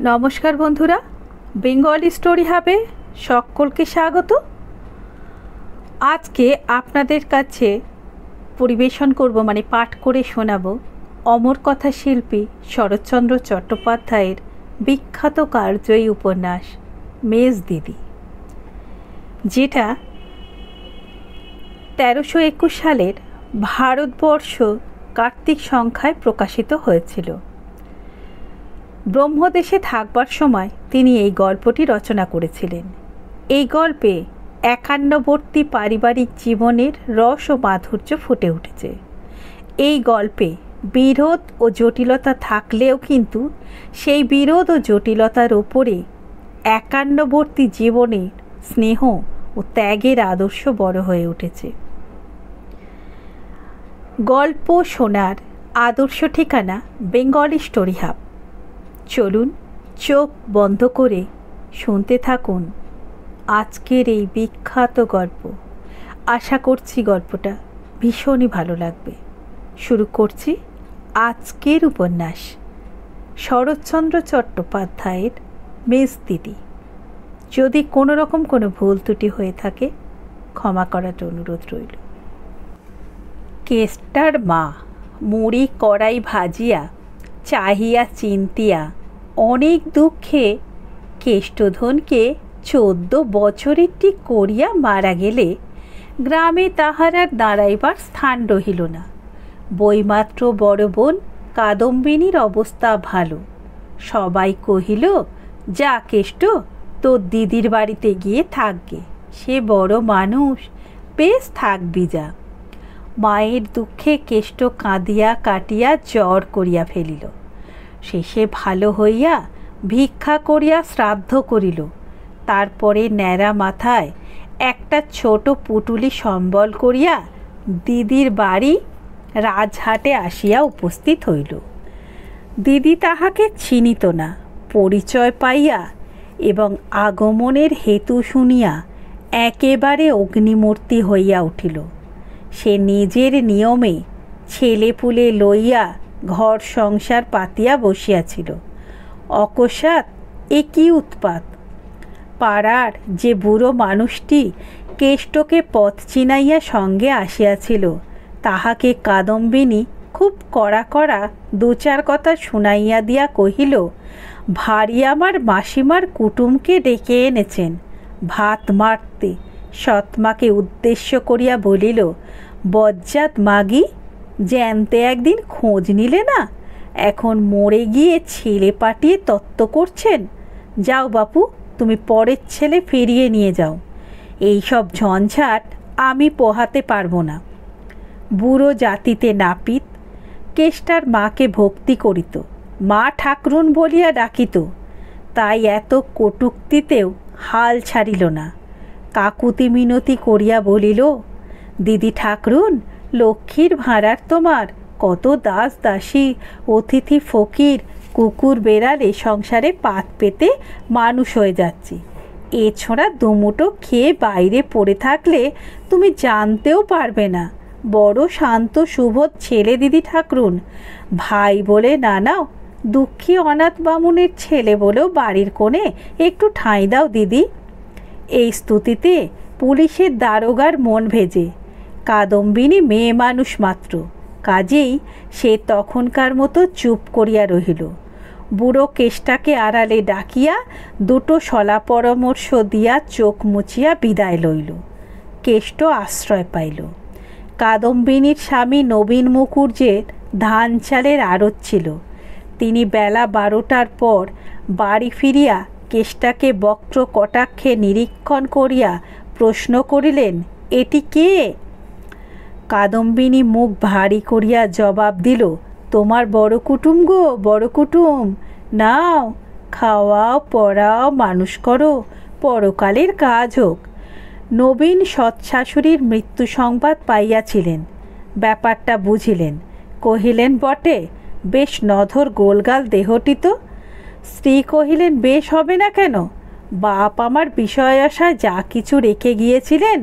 নমস্কার বন্ধুরা, Bengali story হাবে সকলকে স্বাগত। আজকে আপনাদের কাছে পরিবেশন করব পাঠ করে শোনাবো অমর কথা শিল্পী শরৎচন্দ্র চট্টোপাধ্যায়ের বিখ্যাত কালজয়ী উপন্যাস মেজদিদি, যেটা 1321 সালের ভারতবর্ষ কার্তিক সংখ্যায় প্রকাশিত হয়েছিল। ব্রহ্মদেশে থাকবার সময় তিনি এই গল্পটি রচনা করেছিলেন। এই গল্পে একান্নবর্তী পারিবারিক জীবনের রস ও মাধুর্য ফুটে উঠেছে। এই গল্পে বিরোধ ও জটিলতা থাকলেও কিন্তু সেই বিরোধ ও জটিলতার ওপরে একান্নবর্তী জীবনের স্নেহ ও ত্যাগের আদর্শ বড় হয়ে উঠেছে। গল্প শোনার আদর্শ ঠিকানা বেঙ্গলি স্টোরি হাব। চলুন চোখ বন্ধ করে শুনতে থাকুন আজকের এই বিখ্যাত গল্প। আশা করছি গল্পটা ভীষণই ভালো লাগবে। শুরু করছি আজকের উপন্যাস শরৎচন্দ্র চট্টোপাধ্যায়ের মেজদিদি। যদি কোনো রকম কোনো ভুল ত্রুটি হয়ে থাকে ক্ষমা করার অনুরোধ রইল। কেষ্টার মা মুড়ি কড়াই ভাজিয়া চাহিয়া চিন্তিয়া অনেক দুঃখে কেষ্টধনকে 14 বছরেরটি করিয়া মারা গেলে গ্রামে তাহার আর দাঁড়াইবার স্থান রহিল না। বইমাত্র বড় বোন কাদম্বিনীর অবস্থা ভালো। সবাই কহিল, যা কেষ্ট, তোর দিদির বাড়িতে গিয়ে থাকবে, সে বড় মানুষ, বেশ থাকবি যা। মায়ের দুঃখে কেষ্ট কাঁদিয়া কাটিয়া জ্বর করিয়া ফেলিল। শেষে ভালো হইয়া ভিক্ষা করিয়া শ্রাদ্ধ করিল। তারপরে ন্যাড়া মাথায় একটা ছোট পুটুলি সম্বল করিয়া দিদির বাড়ি রাজহাটে আসিয়া উপস্থিত হইল। দিদি তাহাকে চিনিত না। পরিচয় পাইয়া এবং আগমনের হেতু শুনিয়া একেবারে অগ্নিমূর্তি হইয়া উঠিল। সে নিজের নিয়মে ছেলেপুলে লইয়া ঘর সংসার পাতিয়া বসিয়াছিল। অকস্মাৎ এ কি উৎপাত! পাড়ার যে বুড়ো মানুষটি কেষ্টকে পথ চিনাইয়া সঙ্গে আসিয়াছিল, তাহাকে কাদম্বিনী খুব কড়া কড়া 2-4 কথা শুনাইয়া দিয়া কহিল, ভারী আমার মাসিমার কুটুমকে ডেকে এনেছেন ভাত মারতে। সৎমাকে উদ্দেশ্য করিয়া বলিল, বজ্জাত মাগি, জ্যান্তে একদিন খোঁজ নিলে না, এখন মরে গিয়ে ছেলে পাঠিয়ে তত্ত্ব করছেন। যাও বাপু, তুমি পরের ছেলে ফিরিয়ে নিয়ে যাও। এই সব ঝঞ্ঝাট আমি পোহাতে পারবো না। বুড়ো জাতিতে নাপিত। কেষ্টার মাকে ভক্তি করিত, মা ঠাকরুন বলিয়া ডাকিত, তাই এত কটূক্তিতেও হাল ছাড়িল না। কাকুতি মিনতি করিয়া বলিল, দিদি ঠাকরুন, লক্ষ্মীর ভাঁড়ার তোমার কত দাস দাসী অতিথি ফকির কুকুর বেড়ালে সংসারে পাত পেতে মানুষ হয়ে যাচ্ছি। এছাড়া দুমুটো খেয়ে বাইরে পড়ে থাকলে তুমি জানতেও পারবে না। বড় শান্ত সুবোধ ছেলে দিদি ঠাকরুন। ভাই বলে না নাও, দুঃখী অনাথ বামুনের ছেলে বলেও বাড়ির কোণে একটু ঠাঁই দাও দিদি। এই স্তুতিতে পুলিশের দারোগার মন ভেজে। কাদম্বিনী মেয়ে মানুষ মাত্র, কাজেই সে তখনকার মতো চুপ করিয়া রহিল। বুড়ো কেষ্টাকে আড়ালে ডাকিয়া 2টো সলা পরামর্শ দিয়া চোখ মুছিয়া বিদায় লইল। কেষ্ট আশ্রয় পাইল। কাদম্বিনীর স্বামী নবীন মুখুজ্জের ধান চালের আড়ত ছিল। তিনি বেলা 12টার পর বাড়ি ফিরিয়া কেষ্টাকে বক্র কটাক্ষে নিরীক্ষণ করিয়া প্রশ্ন করিলেন, এটি কে? কাদম্বিনী মুখ ভারী করিয়া জবাব দিল, তোমার বড় কুটুম গো, বড় কুটুম। নাও, খাওয়াও পড়াও মানুষ করো, পরকালের কাজ হোক। নবীন সৎশাশুড়ির মৃত্যু সংবাদ পাইয়াছিলেন। ব্যাপারটা বুঝিলেন। কহিলেন, বটে, বেশ নধর গোলগাল দেহটি তো। স্ত্রী কহিলেন, বেশ হবে না কেন? বাপ আমার বিষয় আশায় যা কিছু রেখে গিয়েছিলেন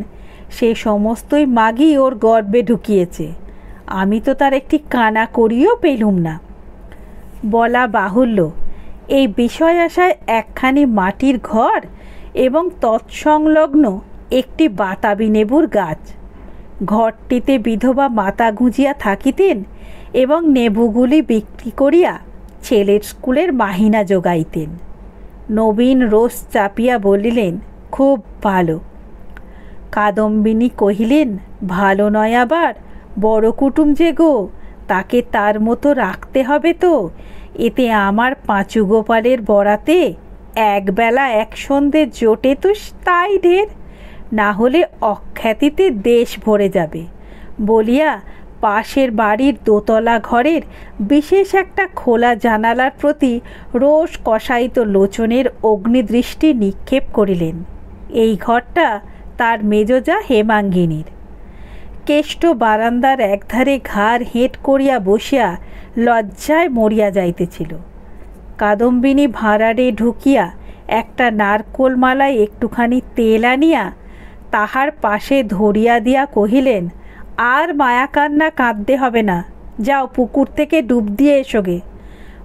সে সমস্তই মাগি ওর গর্বে ঢুকিয়েছে। আমি তো তার একটি কানা করিও পেলুম না। বলা বাহুল্য, এই বিষয় আশায় একখানি মাটির ঘর এবং তৎসংলগ্ন একটি বাতাবি নেবুর গাছ। ঘরটিতে বিধবা মাতা গুঁজিয়া থাকিতেন এবং নেবুগুলি বিক্রি করিয়া ছেলের স্কুলের মাহিনা যোগাইতেন। নবীন রোষ চাপিয়া বলিলেন, খুব ভালো। কাদম্বিনী কহিলেন, ভালো নয় আবার, বড় কুটুম যে গো, তাকে তার মতো রাখতে হবে তো। এতে আমার পাঁচু গোপালের বরাতে একবেলা এক সন্ধে জোটে তো তাই ঢের, না হলে অখ্যাতিতে দেশ ভরে যাবে বলিয়া পাশের বাড়ির দোতলা ঘরের বিশেষ একটা খোলা জানালার প্রতি রোষ কষায়িত লোচনের অগ্নিদৃষ্টি নিক্ষেপ করিলেন। এই ঘরটা তার মেজজা হেমাঙ্গিনীর। কেষ্ট বারান্দার একধারে ঘাড় হেঁট করিয়া বসিয়া লজ্জায় মরিয়া যাইতেছিল। কাদম্বিনী ভাঁড়ারে ঢুকিয়া একটা নারকোল মালায় একটুখানি তেল আনিয়া তাহার পাশে ধরিয়া দিয়া কহিলেন, আর মায়া কান্না কাঁদতে হবে না, যাও পুকুর থেকে ডুব দিয়ে এসোগে।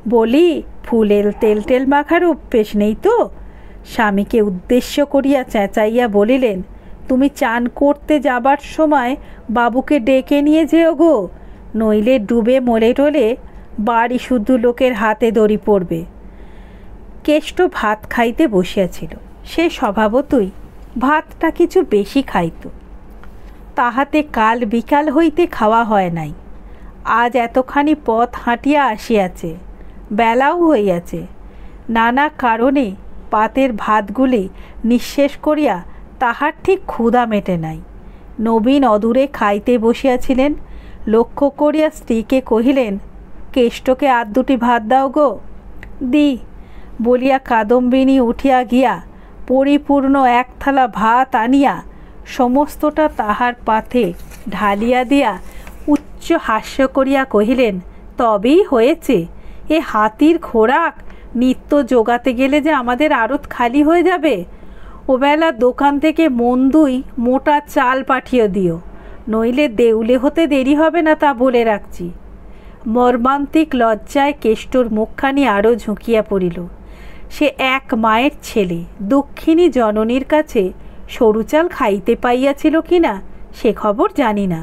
বলি, ফুলের তেল টেল মাখার অভ্যেস নেই তো? স্বামীকে উদ্দেশ্য করিয়া চেঁচাইয়া বলিলেন, তুমি চান করতে যাবার সময় বাবুকে ডেকে নিয়ে যেও গো, নইলে ডুবে মরে টলে বাড়ি শুদ্ধ লোকের হাতে দড়ি পড়বে। কেষ্ট ভাত খাইতে বসিয়াছিল। সে স্বভাবতই ভাতটা কিছু বেশি খাইত। তাহাতে কাল বিকাল হইতে খাওয়া হয় নাই। আজ এতখানি পথ হাঁটিয়া আসিয়াছে, বেলাও হইয়াছে। নানা কারণে পাতের ভাতগুলি নিঃশেষ করিয়া তাহার ঠিক ক্ষুধা মেটে নাই। নবীন অদূরে খাইতে বসিয়াছিলেন। লক্ষ্য করিয়া স্ত্রীকে কহিলেন, কেষ্টকে আর দুটি ভাত দাও গো। দি বলিয়া কাদম্বিনী উঠিয়া গিয়া পরিপূর্ণ এক থালা ভাত আনিয়া সমস্তটা তাহার পাতে ঢালিয়া দিয়া উচ্চ হাস্য করিয়া কহিলেন, তবেই হয়েছে। এ হাতির খোরাক নিত্য জোগাতে গেলে যে আমাদের আড়ত খালি হয়ে যাবে। ওবেলা দোকান থেকে মন্দুই মোটা চাল পাঠিয়ে দিও, নইলে দেউলে হতে দেরি হবে না, তা বলে রাখছি। মর্মান্তিক লজ্জায় কেষ্টর মুখখানি আরও ঝুঁকিয়া পড়িল। সে এক মায়ের ছেলে, দুঃখিনী জননীর কাছে সরু চাল খাইতে পাইয়াছিল কিনা সে খবর জানি না,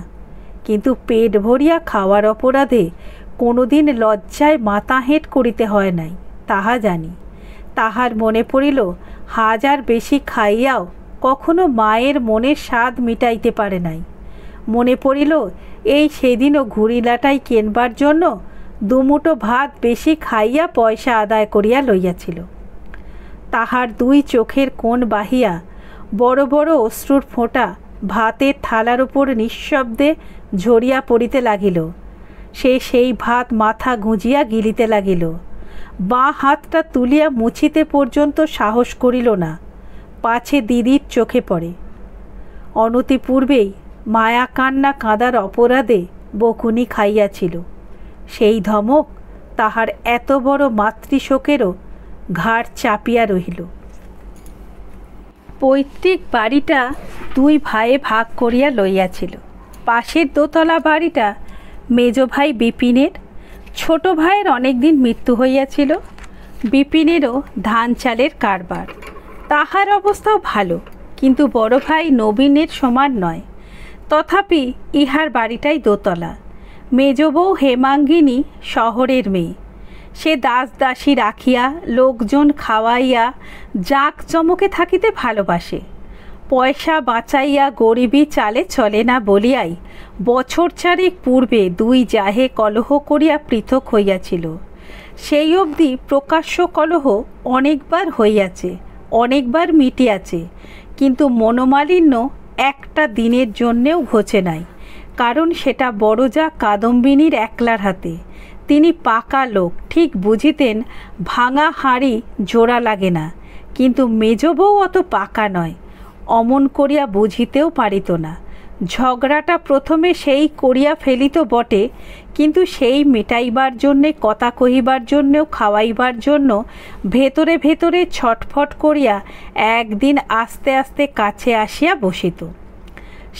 কিন্তু পেট ভরিয়া খাওয়ার অপরাধে কোনোদিন লজ্জায় মাথা হেঁট করিতে হয় নাই তাহা জানি। তাহার মনে পড়িল, হাজার বেশি খাইয়াও কখনো মায়ের মনের স্বাদ মিটাইতে পারে নাই। মনে পড়িল, এই সেদিনও ঘুড়িলাটাই কেনবার জন্য দুমুঠো ভাত বেশি খাইয়া পয়সা আদায় করিয়া লইয়াছিল। তাহার দুই চোখের কোণ বাহিয়া বড় বড় অশ্রুর ফোঁটা ভাতের থালার উপর নিঃশব্দে ঝরিয়া পড়িতে লাগিল। সে সেই ভাত মাথা গুঁজিয়া গিলিতে লাগিল। বাঁ হাতটা তুলিয়া মুছিতে পর্যন্ত সাহস করিল না, পাছে দিদির চোখে পড়ে। অনতিপূর্বেই মায়া কান্না কাঁদার অপরাধে বকুনি খাইয়াছিল। সেই ধমক তাহার এত বড় মাতৃশোকেরও ঘাড় চাপিয়া রহিল। পৈতৃক বাড়িটা দুই ভাইয়ে ভাগ করিয়া লইয়াছিল। পাশের দোতলা বাড়িটা মেজ ভাই বিপিনের। ছোট ভাইয়ের অনেক দিন মৃত্যু হইয়াছিল। বিপিনেরও ধান চালের কারবার। তাহার অবস্থাও ভালো, কিন্তু বড় ভাই নবীনের সমান নয়। তথাপি ইহার বাড়িটাই দোতলা। মেজ বউ হেমাঙ্গিনী শহরের মেয়ে। সে দাস দাসী রাখিয়া লোকজন খাওয়াইয়া জাঁকজমকে থাকিতে ভালোবাসে। পয়সা বাঁচাইয়া গরিবী চালে চলে না বলিয়াই বছর চারেক পূর্বে দুই জাহে কলহ করিয়া পৃথক হইয়াছিল। সেই অবধি প্রকাশ্য কলহ অনেকবার হইয়াছে, অনেকবার মিটিয়াছে, কিন্তু মনোমালিন্য একটা দিনের জন্যেও ঘোচে নাই। কারণ সেটা বড়জা কাদম্বিনীর একলার হাতে। তিনি পাকা লোক, ঠিক বুঝিতেন ভাঙা হাঁড়ি জোড়া লাগে না, কিন্তু মেজ বউ অত পাকা নয়, অমন করিয়া বুঝিতেও পারিত না। ঝগড়াটা প্রথমে সেই করিয়া ফেলিত বটে, কিন্তু সেই মেটাইবার জন্যে, কথা কহিবার জন্যেও, খাওয়াইবার জন্য ভেতরে ভেতরে ছটফট করিয়া একদিন আস্তে আস্তে কাছে আসিয়া বসিত।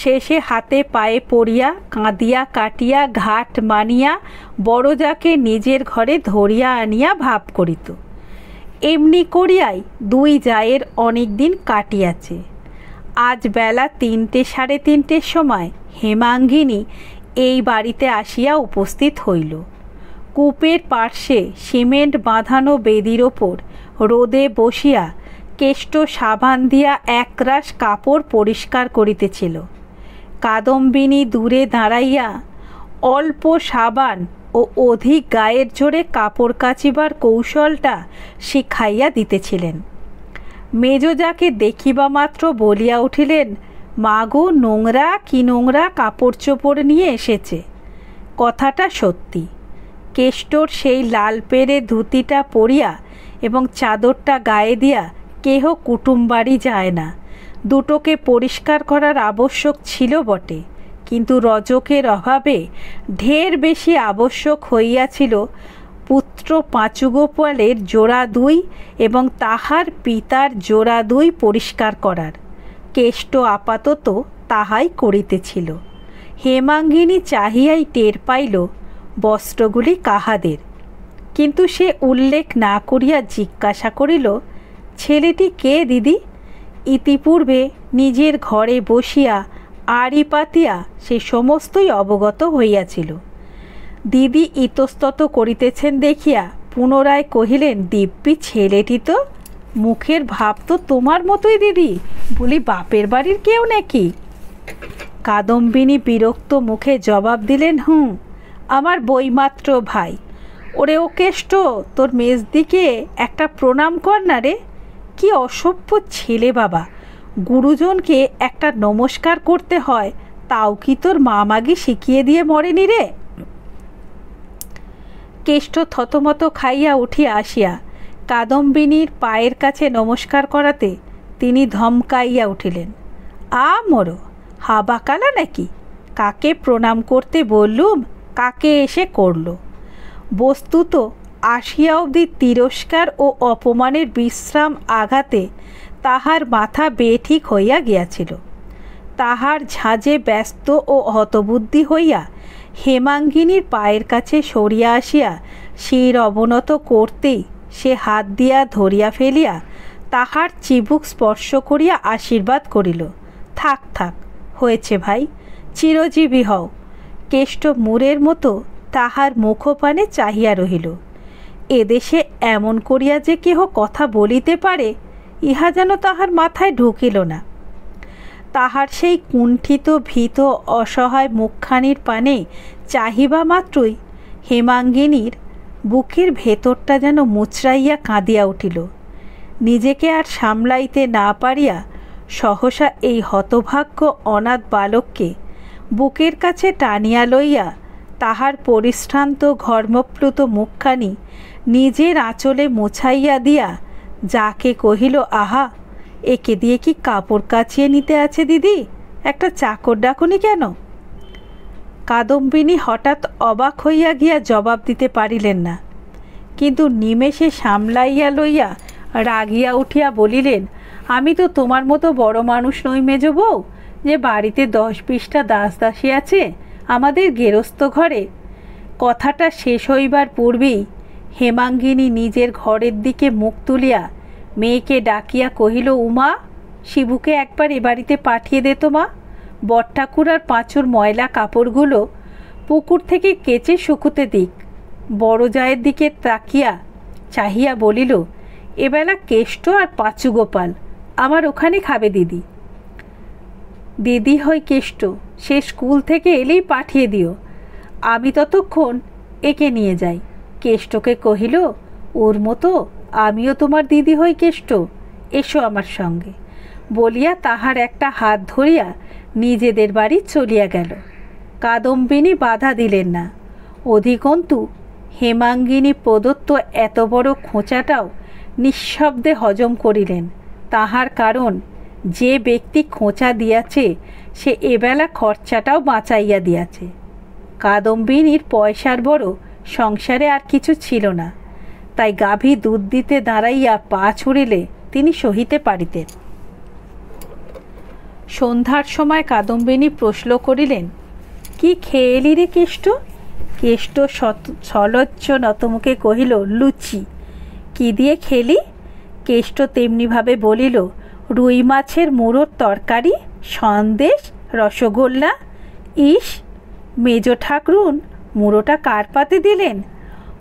শেষে হাতে পায়ে পড়িয়া কাঁদিয়া কাটিয়া ঘাট মানিয়া বড়জাকে নিজের ঘরে ধরিয়া আনিয়া ভাব করিত। এমনি করিয়াই দুই জায়ের অনেক দিন কাটিয়াছে। আজ বেলা 3টে সাড়ে 3টের সময় হেমাঙ্গিনী এই বাড়িতে আসিয়া উপস্থিত হইল। কূপের পার্শ্বে সিমেন্ট বাঁধানো বেদির ওপর রোদে বসিয়া কেষ্ট সাবান দিয়া একরাশ কাপড় পরিষ্কার করিতেছিল। কাদম্বিনী দূরে দাঁড়াইয়া অল্প সাবান ও অধিক গায়ের জোরে কাপড় কাচিবার কৌশলটা শিখাইয়া দিতেছিলেন। মেজোজাকে দেখিবা মাত্র বলিয়া উঠিলেন, মা গো, নোংরা কি নোংরা কাপড় চোপড় নিয়ে এসেছে। কথাটা সত্যি। কেষ্টর সেই লাল পেরে ধুতিটা পরিয়া এবং চাদরটা গায়ে দিয়া কেহ কুটুম বাড়ি যায় না। দুটোকে পরিষ্কার করার আবশ্যক ছিল বটে, কিন্তু রজকের অভাবে ঢের বেশি আবশ্যক হইয়াছিল পুত্র পাঁচুগোপালের জোড়া দুই এবং তাহার পিতার জোড়া দুই পরিষ্কার করার। কেষ্ট আপাতত তাহাই করিতেছিল। হেমাঙ্গিনী চাহিয়াই টের পাইল বস্ত্রগুলি কাহাদের, কিন্তু সে উল্লেখ না করিয়া জিজ্ঞাসা করিল, ছেলেটি কে দিদি? ইতিপূর্বে নিজের ঘরে বসিয়া আড়ি পাতিয়া সে সমস্তই অবগত হইয়াছিল। দিদি ইতস্তত করিতেছেন দেখিয়া পুনরায় কহিলেন, দিব্যি ছেলেটি তো, মুখের ভাব তো তোমার মতোই দিদি, বলি বাপের বাড়ির কেউ নাকি? কাদম্বিনী বিরক্ত মুখে জবাব দিলেন, আমার বইমাত্র ভাই। ওরে ও কেষ্ট, তোর মেজদিকে একটা প্রণাম কর না রে। কি অসভ্য ছেলে বাবা, গুরুজনকে একটা নমস্কার করতে হয়, তাও কি তোর মামাগি শিখিয়ে দিয়ে মরেনি রে? কেষ্ট থতমত খাইয়া উঠিয়া আসিয়া কাদম্বিনীর পায়ের কাছে নমস্কার করাতে তিনি ধমকাইয়া উঠিলেন, মোরো হাবাকালা নাকি? কাকে প্রণাম করতে বললুম, কাকে এসে করল। বস্তুত আসিয়া অবধি তিরস্কার ও অপমানের বিশ্রাম আঘাতে তাহার মাথা বেঠিক হইয়া গিয়াছিল। তাহার ঝাঁজে ব্যস্ত ও হতবুদ্ধি হইয়া হেমাঙ্গিনীর পায়ের কাছে সরিয়া আসিয়া শির অবনত করতেই সে হাত দিয়া ধরিয়া ফেলিয়া তাহার চিবুক স্পর্শ করিয়া আশীর্বাদ করিল, থাক থাক, হয়েছে ভাই, চিরজীবী হও। কেষ্ট মূরের মতো তাহার মুখপানে চাহিয়া রহিল। এদেশে এমন করিয়া যে কেহ কথা বলিতে পারে, ইহা যেন তাহার মাথায় ঢুকিল না। তাহার সেই কুণ্ঠিত ভীত অসহায় মুখখানির পানে চাহিবা মাত্রই হেমাঙ্গিনীর বুকের ভেতরটা যেন মুচড়াইয়া কাঁদিয়া উঠিল। নিজেকে আর সামলাইতে না পারিয়া সহসা এই হতভাগ্য অনাথ বালককে বুকের কাছে টানিয়া লইয়া তাহার পরিশ্রান্ত ঘর্মপ্লুত মুখখানি নিজের আঁচলে মুছাইয়া দিয়া যাকে কহিল, আহা, একে দিয়ে কি কাপড় কাচিয়ে নিতে আছে দিদি? একটা চাকর ডাকুনি কেন? কাদম্বিনী হঠাৎ অবাক হইয়া গিয়া জবাব দিতে পারিলেন না, কিন্তু নিমেষে সামলাইয়া লইয়া রাগিয়া উঠিয়া বলিলেন, আমি তো তোমার মতো বড় মানুষ নই মেজ বউ, যে বাড়িতে 10-20টা দাস দাসী আছে আমাদের গেরস্থ ঘরে। কথাটা শেষ হইবার পূর্বেই হেমাঙ্গিনী নিজের ঘরের দিকে মুখ তুলিয়া মেয়েকে ডাকিয়া কহিল, উমা, শিবুকে একবার এ বাড়িতে পাঠিয়ে দে তো মা। বটঠাকুর আর পাঁচুর ময়লা কাপড়গুলো পুকুর থেকে কেচে শুকুতে দিক। বড় জায়ের দিকে তাকিয়া চাহিয়া বলিল, এবেলা কেষ্ট আর পাঁচু গোপাল আমার ওখানে খাবে দিদি। দিদি হয় কেষ্ট, সে স্কুল থেকে এলেই পাঠিয়ে দিও, আমি ততক্ষণ একে নিয়ে যাই। কেষ্টকে কহিল, ওর মতো আমিও তোমার দিদি হই কেষ্ট, এসো আমার সঙ্গে, বলিয়া তাহার একটা হাত ধরিয়া নিজেদের বাড়ি চলিয়া গেল। কাদম্বিনী বাধা দিলেন না। অধিকন্তু হেমাঙ্গিনী প্রদত্ত এত বড় খোঁচাটাও নিঃশব্দে হজম করিলেন। তাহার কারণ, যে ব্যক্তি খোঁচা দিয়াছে সে এবেলা খরচাটাও বাঁচাইয়া দিয়াছে। কাদম্বিনীর পয়সার বড় সংসারে আর কিছু ছিল না, তাই গাভী দুধ দিতে দাঁড়াইয়া পা ছুঁড়িলে তিনি সহিতে পারিতেন। সন্ধ্যার সময় কাদম্বিনী প্রশ্ন করিলেন, কি খেয়ে এলি রে কেষ্ট? কেষ্ট সলজ্জ নতমুখে কহিল, লুচি। কি দিয়ে খেলি? কেষ্ট তেমনিভাবে বলিল, রুই মাছের মুড়োর তরকারি, সন্দেশ, রসগোল্লা। ইস, মেজ ঠাকরুন মুড়োটা কার পাতে দিলেন?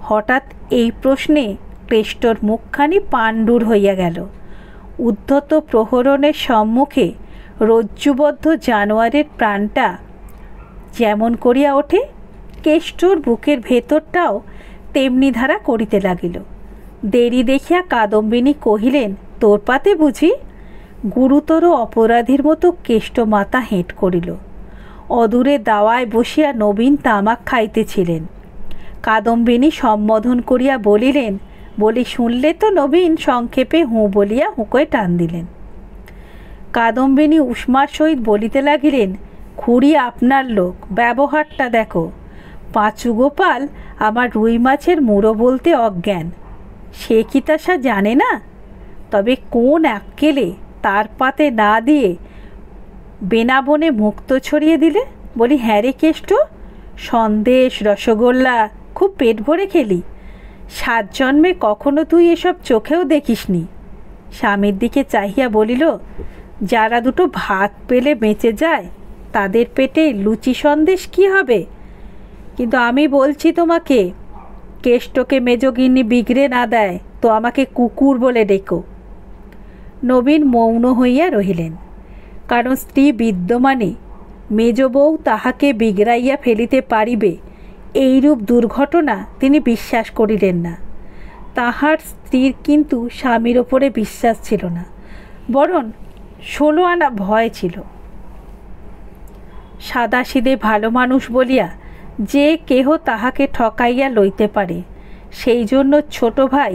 হঠাৎ এই প্রশ্নে কেষ্টর মুখখানি পাণ্ডুর হইয়া গেল। উদ্ধত প্রহরণের সম্মুখে রজ্জুবদ্ধ জানোয়ারের প্রাণটা যেমন করিয়া ওঠে, কেষ্টর বুকের ভেতরটাও তেমনি ধারা করিতে লাগিল। দেরি দেখিয়া কাদম্বিনী কহিলেন, তোর পাতে বুঝি? গুরুতর অপরাধীর মতো কেষ্ট মাথা হেঁট করিল। অদূরে দাওয়ায় বসিয়া নবীন তামাক খাইতেছিলেন। কাদম্বিনী সম্বোধন করিয়া বলিলেন, বলি শুনলে তো? নবীন সংক্ষেপে হুঁ বলিয়া হুঁকোয় টান দিলেন। কাদম্বিনী উষ্মার সহিত বলিতে লাগিলেন, খুড়ি আপনার লোক, ব্যবহারটা দেখো। পাঁচু গোপাল আমার রুই মাছের মুড়ো বলতে অজ্ঞান, সে কি তা জানে না? তবে কোন আক্কেলে তার পাতে না দিয়ে বেনাবনে মুক্ত ছড়িয়ে দিলে? বলি, হ্যাঁ রে কেষ্ট, সন্দেশ, রসগোল্লা খুব পেট ভরে খেলি। 7 জন্মে কখনো তুই এসব চোখেও দেখিসনি। স্বামীর দিকে চাহিয়া বলিল, যারা দুটো ভাত পেলে বেঁচে যায় তাদের পেটে লুচি সন্দেশ কি হবে? কিন্তু আমি বলছি তোমাকে, কেষ্টকে মেজগিন্নি বিগড়ে না দেয় তো আমাকে কুকুর বলে ডেকো। নবীন মৌন হইয়া রহিলেন, কারণ স্ত্রী বিদ্যমানে মেজ বউ তাহাকে বিগড়াইয়া ফেলিতে পারিবে এইরূপ দুর্ঘটনা তিনি বিশ্বাস করিলেন না। তাহার স্ত্রীর কিন্তু স্বামীর ওপরে বিশ্বাস ছিল না, বরং 16 আনা ভয় ছিল। সাদাসিধে ভালো মানুষ বলিয়া যে কেহ তাহাকে ঠকাইয়া লইতে পারে, সেই জন্য ছোট ভাই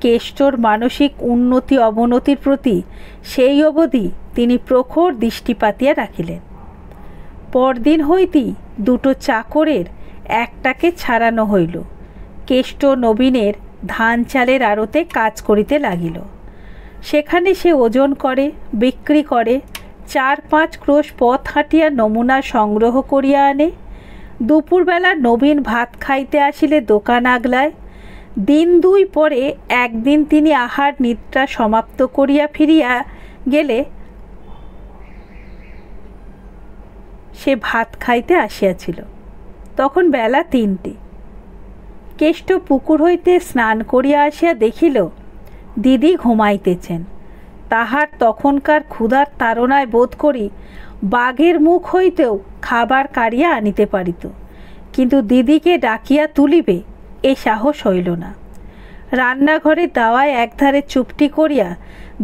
কেষ্টর মানসিক উন্নতি অবনতির প্রতি সেই অবধি তিনি প্রখর দৃষ্টি পাতিয়া রাখিলেন। পরদিন হইতেই 2টো চাকরের একটাকে ছাড়ানো হইল। কেষ্ট নবীনের ধান চালের আড়তে কাজ করিতে লাগিল। সেখানে সে ওজন করে, বিক্রি করে, 4-5 ক্রোশ পথ হাঁটিয়া নমুনা সংগ্রহ করিয়া আনে। দুপুরবেলা নবীন ভাত খাইতে আসিলে দোকান আগলায়। দিন 2 পরে একদিন তিনি আহার নিদ্রা সমাপ্ত করিয়া ফিরিয়া গেলে সে ভাত খাইতে আসিয়াছিল। তখন বেলা 3টে। কেষ্ট পুকুর হইতে স্নান করিয়া আসিয়া দেখিল দিদি ঘুমাইতেছেন। তাহার তখনকার ক্ষুধার তাড়নায় বোধ করি বাঘের মুখ হইতেও খাবার কাড়িয়া আনিতে পারিত, কিন্তু দিদিকে ডাকিয়া তুলিবে এ সাহস হইল না। রান্নাঘরে দাওয়ায় একধারে চুপটি করিয়া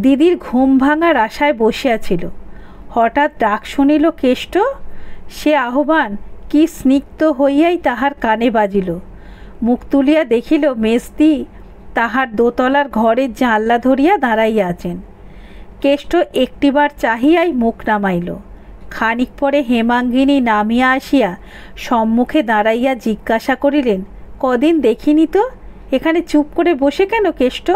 দিদির ঘুম ভাঙার আশায় বসিয়াছিল। হঠাৎ ডাক শুনিল কেষ্ট। সে আহ্বান কি স্নিগ্ধ হইয়াই তাহার কানে বাজিল। মুখ তুলিয়া দেখিল মেজদি তাহার দোতলার ঘরের জানলা ধরিয়া দাঁড়াইয়া আছেন। কেষ্ট একটিবার চাহিয়াই মুখ নামাইল। খানিক পরে হেমাঙ্গিনী নামিয়া আসিয়া সম্মুখে দাঁড়াইয়া জিজ্ঞাসা করিলেন, কদিন দেখিনি তো, এখানে চুপ করে বসে কেন কেষ্ট?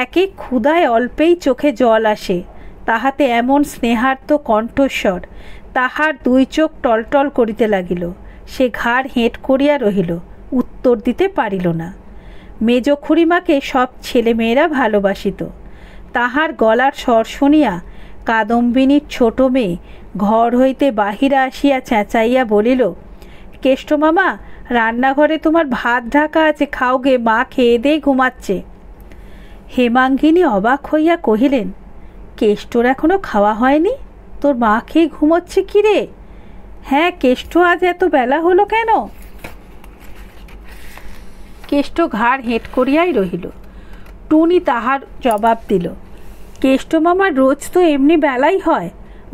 একে ক্ষুধায় অল্পেই চোখে জল আসে, তাহাতে এমন স্নেহার্ত কণ্ঠস্বর। তাহার 2 চোখ টলটল করিতে লাগিল। সে ঘাড় হেঁট করিয়া রহিল, উত্তর দিতে পারিল না। মেজ খুড়িমাকে সব ছেলেমেয়েরা ভালোবাসিত। তাহার গলার স্বর শুনিয়া কাদম্বিনীর ছোট মেয়ে ঘর হইতে বাহিরা আসিয়া চেঁচাইয়া বলিল, কেষ্ট মামা, রান্নাঘরে তোমার ভাত ঢাকা আছে, খাও গে, মা খেয়ে দিয়ে ঘুমাচ্ছে। হেমাঙ্গিনী অবাক হইয়া কহিলেন, কেষ্টর এখনো খাওয়া হয়নি? তোর মা খেয়ে ঘুমোচ্ছে কি রে? হ্যাঁ, কেষ্ট আজ এত বেলা হলো কেন? কেষ্ট ঘাড় হেঁট করিয়াই রহিল। টুনি তাহার জবাব দিল, কেষ্ট মামার রোজ তো এমনি বেলাই হয়,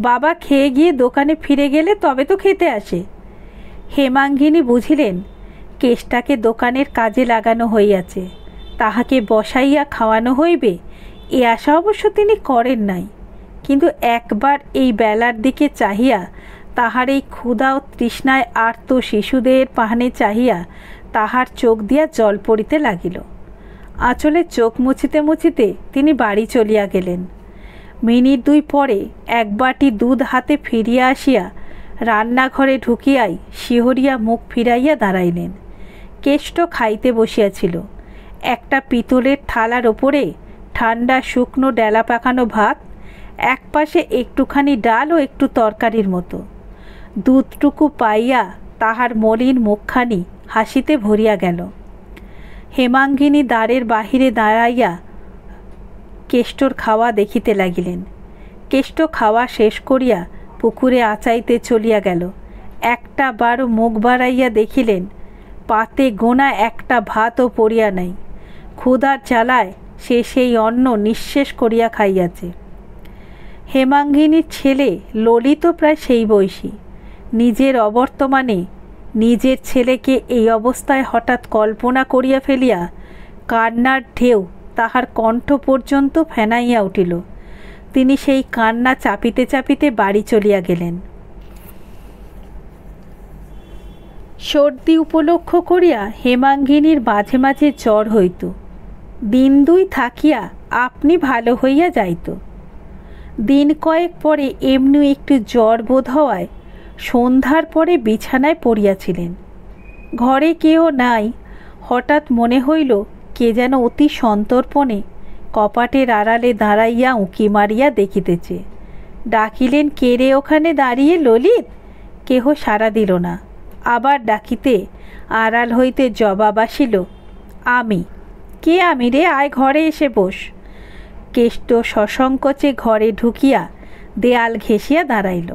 বাবা খেয়ে গিয়ে দোকানে ফিরে গেলে তবে তো খেতে আসে। হেমাঙ্গিনী বুঝিলেন কেষ্টাকে দোকানের কাজে লাগানো হইয়াছে, তাহাকে বসাইয়া খাওয়ানো হইবে এ আশা অবশ্য তিনি করেন নাই। কিন্তু একবার এই বেলার দিকে চাহিয়া, তাহার এই ক্ষুধা ও তৃষ্ণায় আর্ত শিশুদের পাহানে চাহিয়া তাহার চোখ দিয়া জল পড়িতে লাগিল। আঁচলে চোখ মুছিতে মুছিতে তিনি বাড়ি চলিয়া গেলেন। মিনিট 2 পরে 1 বাটি দুধ হাতে ফিরিয়া আসিয়া রান্নাঘরে ঢুকিয়াই শিহরিয়া মুখ ফিরাইয়া দাঁড়াইলেন। কেষ্ট খাইতে বসিয়াছিল। একটা পিতলের থালার ওপরে ঠান্ডা শুকনো ডেলা পাকানো ভাত, এক পাশে একটুখানি ডাল ও একটু তরকারির মতো। দুধটুকু পাইয়া তাহার মলিন মুখখানি হাসিতে ভরিয়া গেল। হেমাঙ্গিনী দ্বারের বাহিরে দাঁড়াইয়া কেষ্টর খাওয়া দেখিতে লাগিলেন। কেষ্ট খাওয়া শেষ করিয়া পুকুরে আচাইতে চলিয়া গেল। একটা বারো মুখ বাড়াইয়া দেখিলেন পাতে গোনা একটা ভাতও পড়িয়া নাই। ক্ষুধার জ্বালায় সে সেই অন্ন নিঃশেষ করিয়া খাইয়াছে। হেমাঙ্গিনীর ছেলে ললিত প্রায় সেই বয়সী। নিজের অবর্তমানে নিজের ছেলেকে এই অবস্থায় হঠাৎ কল্পনা করিয়া ফেলিয়া কান্নার ঢেউ তাহার কণ্ঠ পর্যন্ত ফেনাইয়া উঠিল। তিনি সেই কান্না চাপিতে চাপিতে বাড়ি চলিয়া গেলেন। সর্দি উপলক্ষ করিয়া হেমাঙ্গিনীর মাঝে মাঝে জ্বর হইত। দিন দুই থাকিয়া আপনি ভালো হইয়া যাইত। দিন কয়েক পরে এমনি একটু জ্বর বোধ হওয়ায় সন্ধ্যার পরে বিছানায় পড়িয়াছিলেন। ঘরে কেউ নাই। হঠাৎ মনে হইল কে যেন অতি সন্তর্পণে কপাটের আড়ালে দাঁড়াইয়া উঁকি মারিয়া দেখিতেছে। ডাকিলেন, কে রে ওখানে দাঁড়িয়ে ললিত? কেহ সাড়া দিল না। আবার ডাকিতে আড়াল হইতে জবাব আসিল, আমি। কে আমি রে? আয় ঘরে এসে বস। কেষ্ট সসংকোচে ঘরে ঢুকিয়া দেয়াল ঘেঁষিয়া দাঁড়াইল।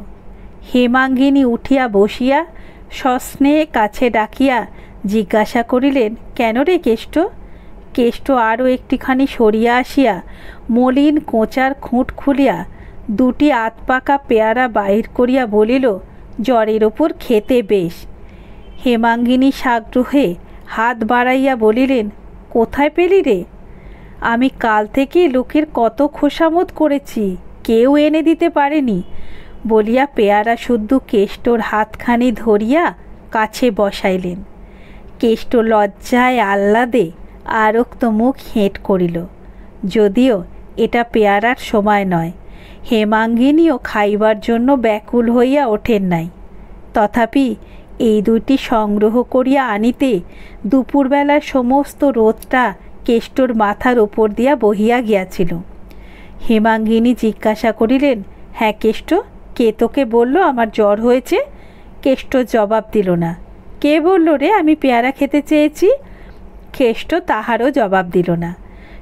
হেমাঙ্গিনী উঠিয়া বসিয়া সস্নেহে কাছে ডাকিয়া জিজ্ঞাসা করিলেন, কেন রে কেষ্ট? কেষ্ট আরও একটিখানি সরিয়া আসিয়া মলিন কোঁচার খুঁট খুলিয়া দুটি আতপাকা পেয়ারা বাহির করিয়া বলিল, জ্বরের ওপর খেতে বেশ। হেমাঙ্গিনী সাগ্রহে হাত বাড়াইয়া বলিলেন, কোথায় পেলি রে? আমি কাল থেকে লোকের কত খোসামত করেছি, কেউ এনে দিতে পারেনি বলিয়া পেয়ারা শুদ্ধ কেষ্টর হাতখানি ধরিয়া কাছে বসাইলেন। কেষ্ট লজ্জায় আহ্লাদে আরক্ত মুখ হেঁট করিল। যদিও এটা পেয়ারার সময় নয়, হেমাঙ্গিনীও খাইবার জন্য ব্যাকুল হইয়া ওঠেন নাই। তথাপি এই দুইটি সংগ্রহ করিয়া আনিতে দুপুরবেলার সমস্ত রোদটা কেষ্টর মাথার ওপর দিয়া বহিয়া গিয়াছিল। হেমাঙ্গিনী জিজ্ঞাসা করিলেন, হ্যাঁ কেষ্ট, কে তোকে বলল আমার জ্বর হয়েছে? কেষ্ট জবাব দিল না। কে বলল রে আমি পেয়ারা খেতে চেয়েছি? কেষ্ট তাহারও জবাব দিল না।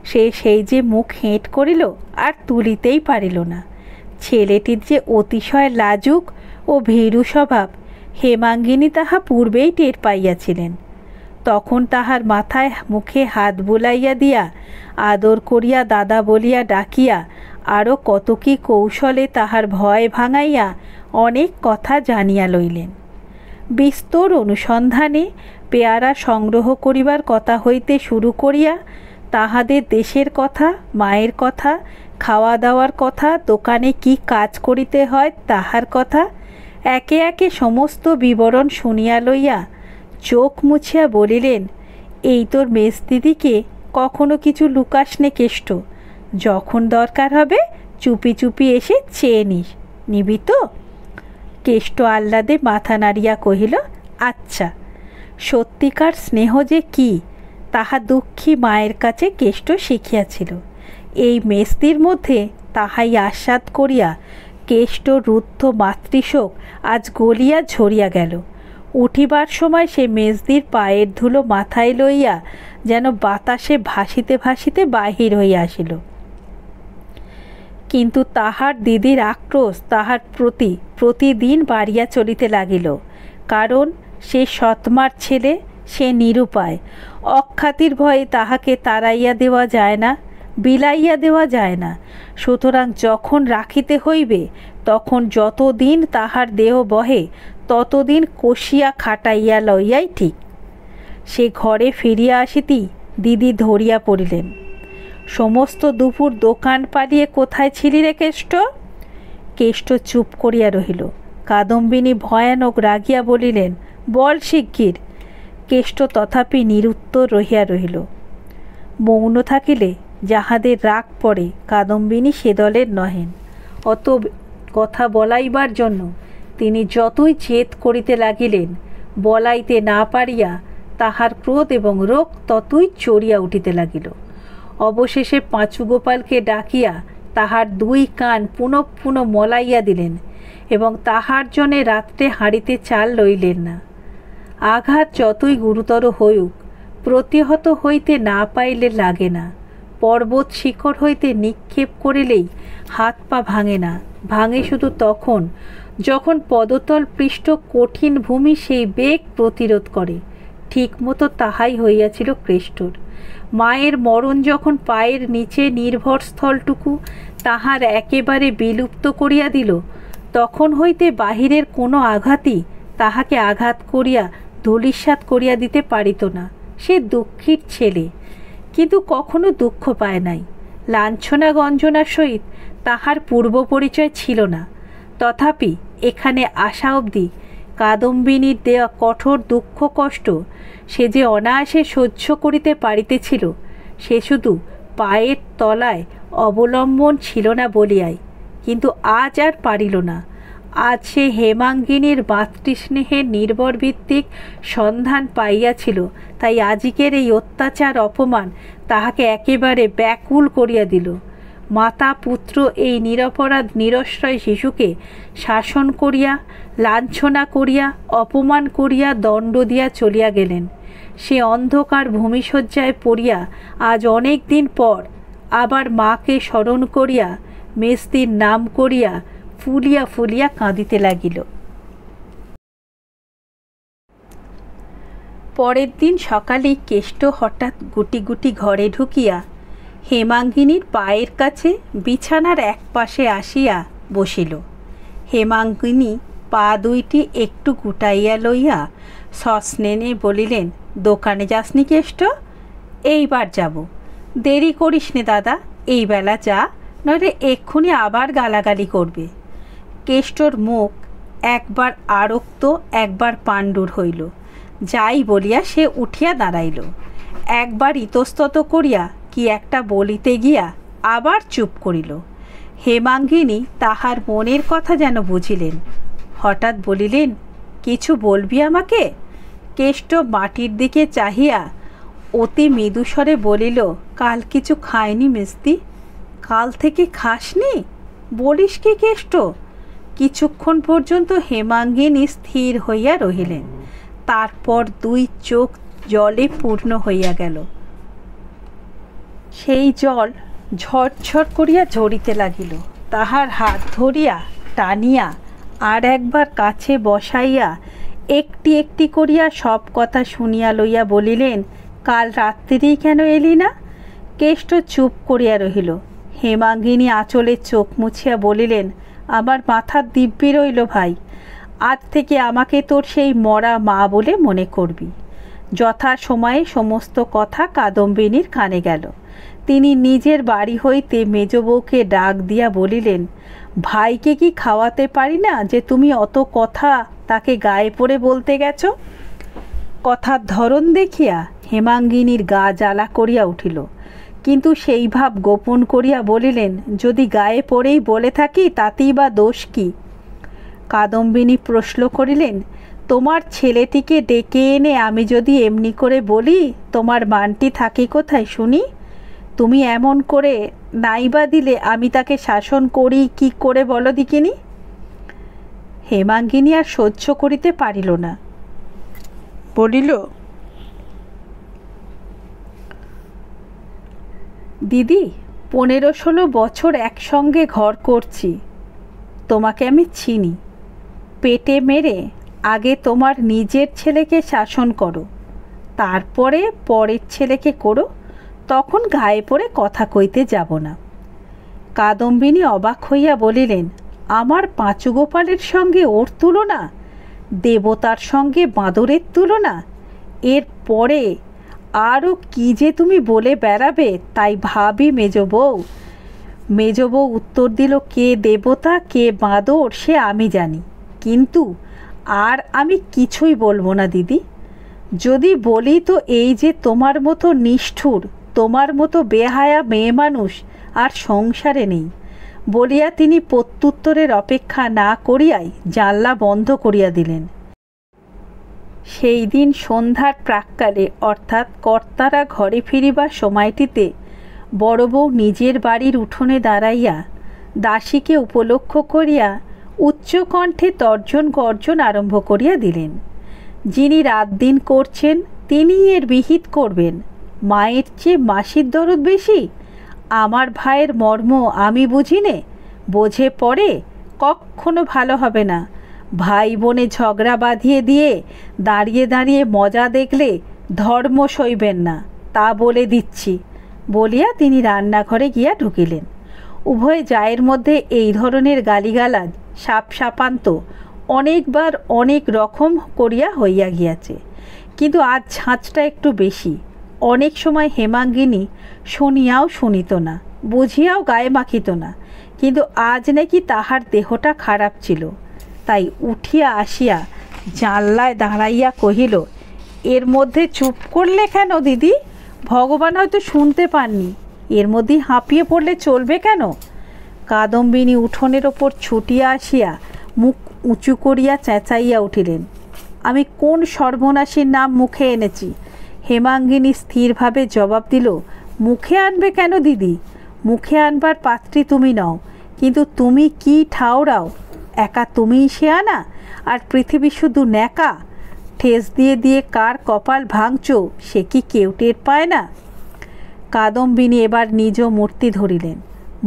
সে সেই যে মুখ হেঁট করিল আর তুলিতেই পারিল না। ছেলেটির যে অতিশয় লাজুক ও ভীরু স্বভাব হেমাঙ্গিনী তাহা পূর্বেই টের পাইয়াছিলেন। তখন তাহার মাথায় মুখে হাত বুলাইয়া দিয়া আদর করিয়া দাদা বলিয়া ডাকিয়া আরও কত কি কৌশলে তাহার ভয় ভাঙাইয়া অনেক কথা জানিয়া লইলেন। বিস্তর অনুসন্ধানে পেয়ারা সংগ্রহ করিবার কথা হইতে শুরু করিয়া তাহাদের দেশের কথা, মায়ের কথা, খাওয়া দাওয়ার কথা, দোকানে কি কাজ করিতে হয় তাহার কথা একে একে সমস্ত বিবরণ শুনিয়া লইয়া চোখ মুছিয়া বলিলেন, এই তোর মেজ দিদিকে কখনো কিছু লুকাস নে কেষ্ট। যখন দরকার হবে চুপি চুপি এসে চেয়ে নিবি তো? কেষ্ট আহ্লাদে মাথা নাড়িয়া কহিল, আচ্ছা। সত্যিকার স্নেহ যে কি তাহা দুঃখী মায়ের কাছে কেষ্ট শিখিয়াছিল। এই মেজদির মধ্যে তাহাই আস্বাদ করিয়া কেষ্ট রুদ্ধ মাতৃশোক আজ গলিয়া ঝরিয়া গেল। উঠিবার সময় সে মেজদির পায়ের ধুলো মাথায় লইয়া যেন বাতাসে ভাসিতে ভাসিতে বাহির হইয়া আসিল। কিন্তু তাহার দিদির আক্রোশ তাহার প্রতি প্রতিদিন বাড়িয়া চলিতে লাগিল। কারণ সে সৎমার ছেলে, সে নিরুপায়। অখ্যাতির ভয়ে তাহাকে তাড়াইয়া দেওয়া যায় না, বিলাইয়া দেওয়া যায় না। সুতরাং যখন রাখিতে হইবে তখন যতদিন তাহার দেহ বহে ততদিন কষিয়া খাটাইয়া লইয়াই ঠিক। সে ঘরে ফিরিয়া আসিতেই দিদি ধরিয়া পড়িলেন। সমস্ত দুপুর দোকান পালিয়ে কোথায় ছিলি রে কেষ্ট? কেষ্ট চুপ করিয়া রহিল। কাদম্বিনী ভয়ানক রাগিয়া বলিলেন, বল শিগগির। কেষ্ট তথাপি নিরুত্তর রহিয়া রহিল। মৌন থাকিলে যাহাদের রাগ পড়ে কাদম্বিনী সে দলের নহেন। অত কথা বলাইবার জন্য তিনি যতই জেদ করিতে লাগিলেন, বলাইতে না পারিয়া তাহার ক্রোধ এবং রোগ ততই চড়িয়া উঠিতে লাগিল। অবশেষে পাঁচু গোপালকে ডাকিয়া তাহার দুই কান পুনঃ পুনঃ মলাইয়া দিলেন এবং তাহার জন্যে রাত্রে হাঁড়িতে চাল লইলেন না। আঘাত যতই গুরুতর হইউক, প্রতিহত হইতে না পাইলে লাগে না। পর্বত শিখর হইতে নিক্ষেপ করিলেই হাত পা ভাঙে না, ভাঙে শুধু তখন যখন পদতল পৃষ্ঠ কঠিন ভূমি সেই বেগ প্রতিরোধ করে। ঠিক মতো তাহাই হইয়াছিল কেষ্টর। মায়ের মরণ যখন পায়ের নিচে নির্ভর স্থলটুকু তাহার একেবারে বিলুপ্ত করিয়া দিল, তখন হইতে বাহিরের কোনো আঘাতই তাহাকে আঘাত করিয়া ধূলিসাৎ করিয়া দিতে পারিত না। সে দুঃখীর ছেলে, কিন্তু কখনো দুঃখ পায় নাই। লাঞ্ছনা গঞ্জনার সহিত তাহার পূর্ব পরিচয় ছিল না। তথাপি এখানে আসা অবধি কাদম্বিনীর দেওয়া কঠোর দুঃখ কষ্ট সে যে অনায়াসে সহ্য করিতে পারিতেছিল, সে শুধু পায়ের তলায় অবলম্বন ছিল না বলিয়াই। কিন্তু আজ আর পারিল না। আজ সে হেমাঙ্গিনীর মাতৃস্নেহের নির্ভর ভিত্তিক সন্ধান পাইয়াছিল, তাই আজিকের এই অত্যাচার অপমান তাহাকে একেবারে ব্যাকুল করিয়া দিল। মাতা পুত্র এই নিরপরাধ নিরশ্রয় শিশুকে শাসন করিয়া, লাঞ্ছনা করিয়া, অপমান করিয়া দণ্ড দিয়া চলিয়া গেলেন। সে অন্ধকার ভূমিশয্যায় পড়িয়া আজ অনেক দিন পর আবার মাকে স্মরণ করিয়া মেস্তির নাম করিয়া ফুলিয়া ফুলিয়া কাঁদিতে লাগিল। পরের দিন সকালেই কেষ্ট হঠাৎ গুটি গুটি ঘরে ঢুকিয়া হেমাঙ্গিনীর পায়ের কাছে বিছানার এক পাশে আসিয়া বসিল। হেমাঙ্গিনী পা দুইটি একটু গুটাইয়া লইয়া সস্নেনে বলিলেন, দোকানে যাসনি কেষ্ট? এইবার যাব। দেরি করিস নে দাদা, এই বেলা যা, নইলে এক্ষুনি আবার গালাগালি করবে। কেষ্টর মুখ একবার আরক্ত একবার পাণ্ডুর হইল। যাই বলিয়া সে উঠিয়া দাঁড়াইল। একবার ইতস্তত করিয়া কি একটা বলিতে গিয়া আবার চুপ করিল। হেমাঙ্গিনী তাহার মনের কথা যেন বুঝিলেন। হঠাৎ বলিলেন, কিছু বলবি আমাকে? কেষ্ট মাটির দিকে চাহিয়া অতি মৃদুস্বরে বলিল, কাল কিছু খায়নি মেস্তি? কাল থেকে খাসনি? বলিস কি কেষ্ট? কিছুক্ষণ পর্যন্ত হেমাঙ্গিনী স্থির হইয়া রহিলেন। তারপর দুই চোখ জলে পূর্ণ হইয়া গেল। সেই জল ঝরঝর করিয়া ঝরিতে লাগিল। তাহার হাত ধরিয়া টানিয়া আর একবার কাছে বসাইয়া একটি একটি করিয়া সব কথা শুনিয়া লইয়া বলিলেন, কাল রাত্রিরেই কেন এলি না? কেষ্ট চুপ করিয়া রহিল। হেমাঙ্গিনী আঁচলে চোখ মুছিয়া বলিলেন, আমার মাথার দিব্যি রইল ভাই, আজ থেকে আমাকে তোর সেই মরা মা বলে মনে করবি। যথা সময়ে সমস্ত কথা কাদম্বিনীর কানে গেল। তিনি নিজের বাড়ি হইতে মেজ বউকে ডাক দিয়া বলিলেন, ভাইকে কি খাওয়াতে পারি না যে তুমি অত কথা তাকে গায়ে পড়ে বলতে গেছ? কথার ধরন দেখিয়া হেমাঙ্গিনীর গা জ্বালা করিয়া উঠিল, কিন্তু সেই ভাব গোপন করিয়া বলিলেন, যদি গায়ে পড়েই বলে থাকি তাতেই বা দোষ কি? কাদম্বিনী প্রশ্ন করিলেন, তোমার ছেলেটিকে ডেকে এনে আমি যদি এমনি করে বলি, তোমার মানটি থাকে কোথায় শুনি? তুমি এমন করে নাইবা দিলে আমি তাকে শাসন করি কি করে বলো দিকিনি? হেমাঙ্গিনী আর সহ্য করিতে পারিল না, বলিল, দিদি 15-16 বছর একসঙ্গে ঘর করছি, তোমাকে আমি চিনি। পেটে মেরে আগে তোমার নিজের ছেলেকে শাসন করো, তারপরে পরের ছেলেকে করো, তখন গায়ে পড়ে কথা কইতে যাব না। কাদম্বিনী অবাক হইয়া বলিলেন, আমার পাঁচু গোপালের সঙ্গে ওর তুলনা? দেবতার সঙ্গে বাঁদরের তুলনা? এর পরে আরও কি যে তুমি বলে বেড়াবে তাই ভাবি মেজ বউ। মেজ বউ উত্তর দিল, কে দেবতা কে বাঁদর সে আমি জানি, কিন্তু আর আমি কিছুই বলবো না দিদি। যদি বলি তো এই যে তোমার মতো নিষ্ঠুর, তোমার মতো বেহায়া মেয়ে মানুষ আর সংসারে নেই বলিয়া তিনি প্রত্যুত্তরের অপেক্ষা না করিয়াই জানলা বন্ধ করিয়া দিলেন। সেই দিন সন্ধ্যার প্রাক্কালে অর্থাৎ কর্তারা ঘরে ফিরিবার সময়টিতে বড় বউ নিজের বাড়ির উঠোনে দাঁড়াইয়া দাসীকে উপলক্ষ করিয়া উচ্চকণ্ঠে তর্জন গর্জন আরম্ভ করিয়া দিলেন। যিনি রাত দিন করছেন তিনি এর বিহিত করবেন। মায়ের চেয়ে মাসির দরদ বেশি? আমার ভাইয়ের মর্ম আমি বুঝি নে, বোঝে পড়ে কখনো ভালো হবে না। ভাই বোনে ঝগড়া বাঁধিয়ে দিয়ে দাঁড়িয়ে দাঁড়িয়ে মজা দেখলে ধর্ম সইবেন না, তা বলে দিচ্ছি বলিয়া তিনি রান্নাঘরে গিয়া ঢুকিলেন। উভয় জায়ের মধ্যে এই ধরনের গালিগালাজ সাপ সাপান্ত অনেকবার অনেক রকম করিয়া হইয়া গিয়াছে, কিন্তু আজ ঝাঁচটা একটু বেশি। অনেক সময় হেমাঙ্গিনী শুনিয়াও শুনিত না, বুঝিয়াও গায়ে মাখিত না, কিন্তু আজ নাকি তাহার দেহটা খারাপ ছিল। তাই উঠিয়া আসিয়া জানলায় দাঁড়াইয়া কহিল, এর মধ্যে চুপ করলে কেন দিদি? ভগবান হয়তো শুনতে পাননি, এর মধ্যেই হাঁপিয়ে পড়লে চলবে কেন? কাদম্বিনী উঠোনের ওপর ছুটিয়া আসিয়া মুখ উঁচু করিয়া চেঁচাইয়া উঠিলেন, আমি কোন সর্বনাশীর নাম মুখে এনেছি? হেমাঙ্গিনী স্থিরভাবে জবাব দিল, মুখে আনবে কেন দিদি? মুখে আনবার পাত্রী তুমি নও, কিন্তু তুমি কি ঠাওরাও? একা তুমিই সে আনা, আর পৃথিবী শুধু ন্যাকা। ঠেস দিয়ে দিয়ে কার কপাল ভাঙছ সে কি কেউ টের পায় না? কাদম্বিনী এবার নিজ মূর্তি ধরিলেন,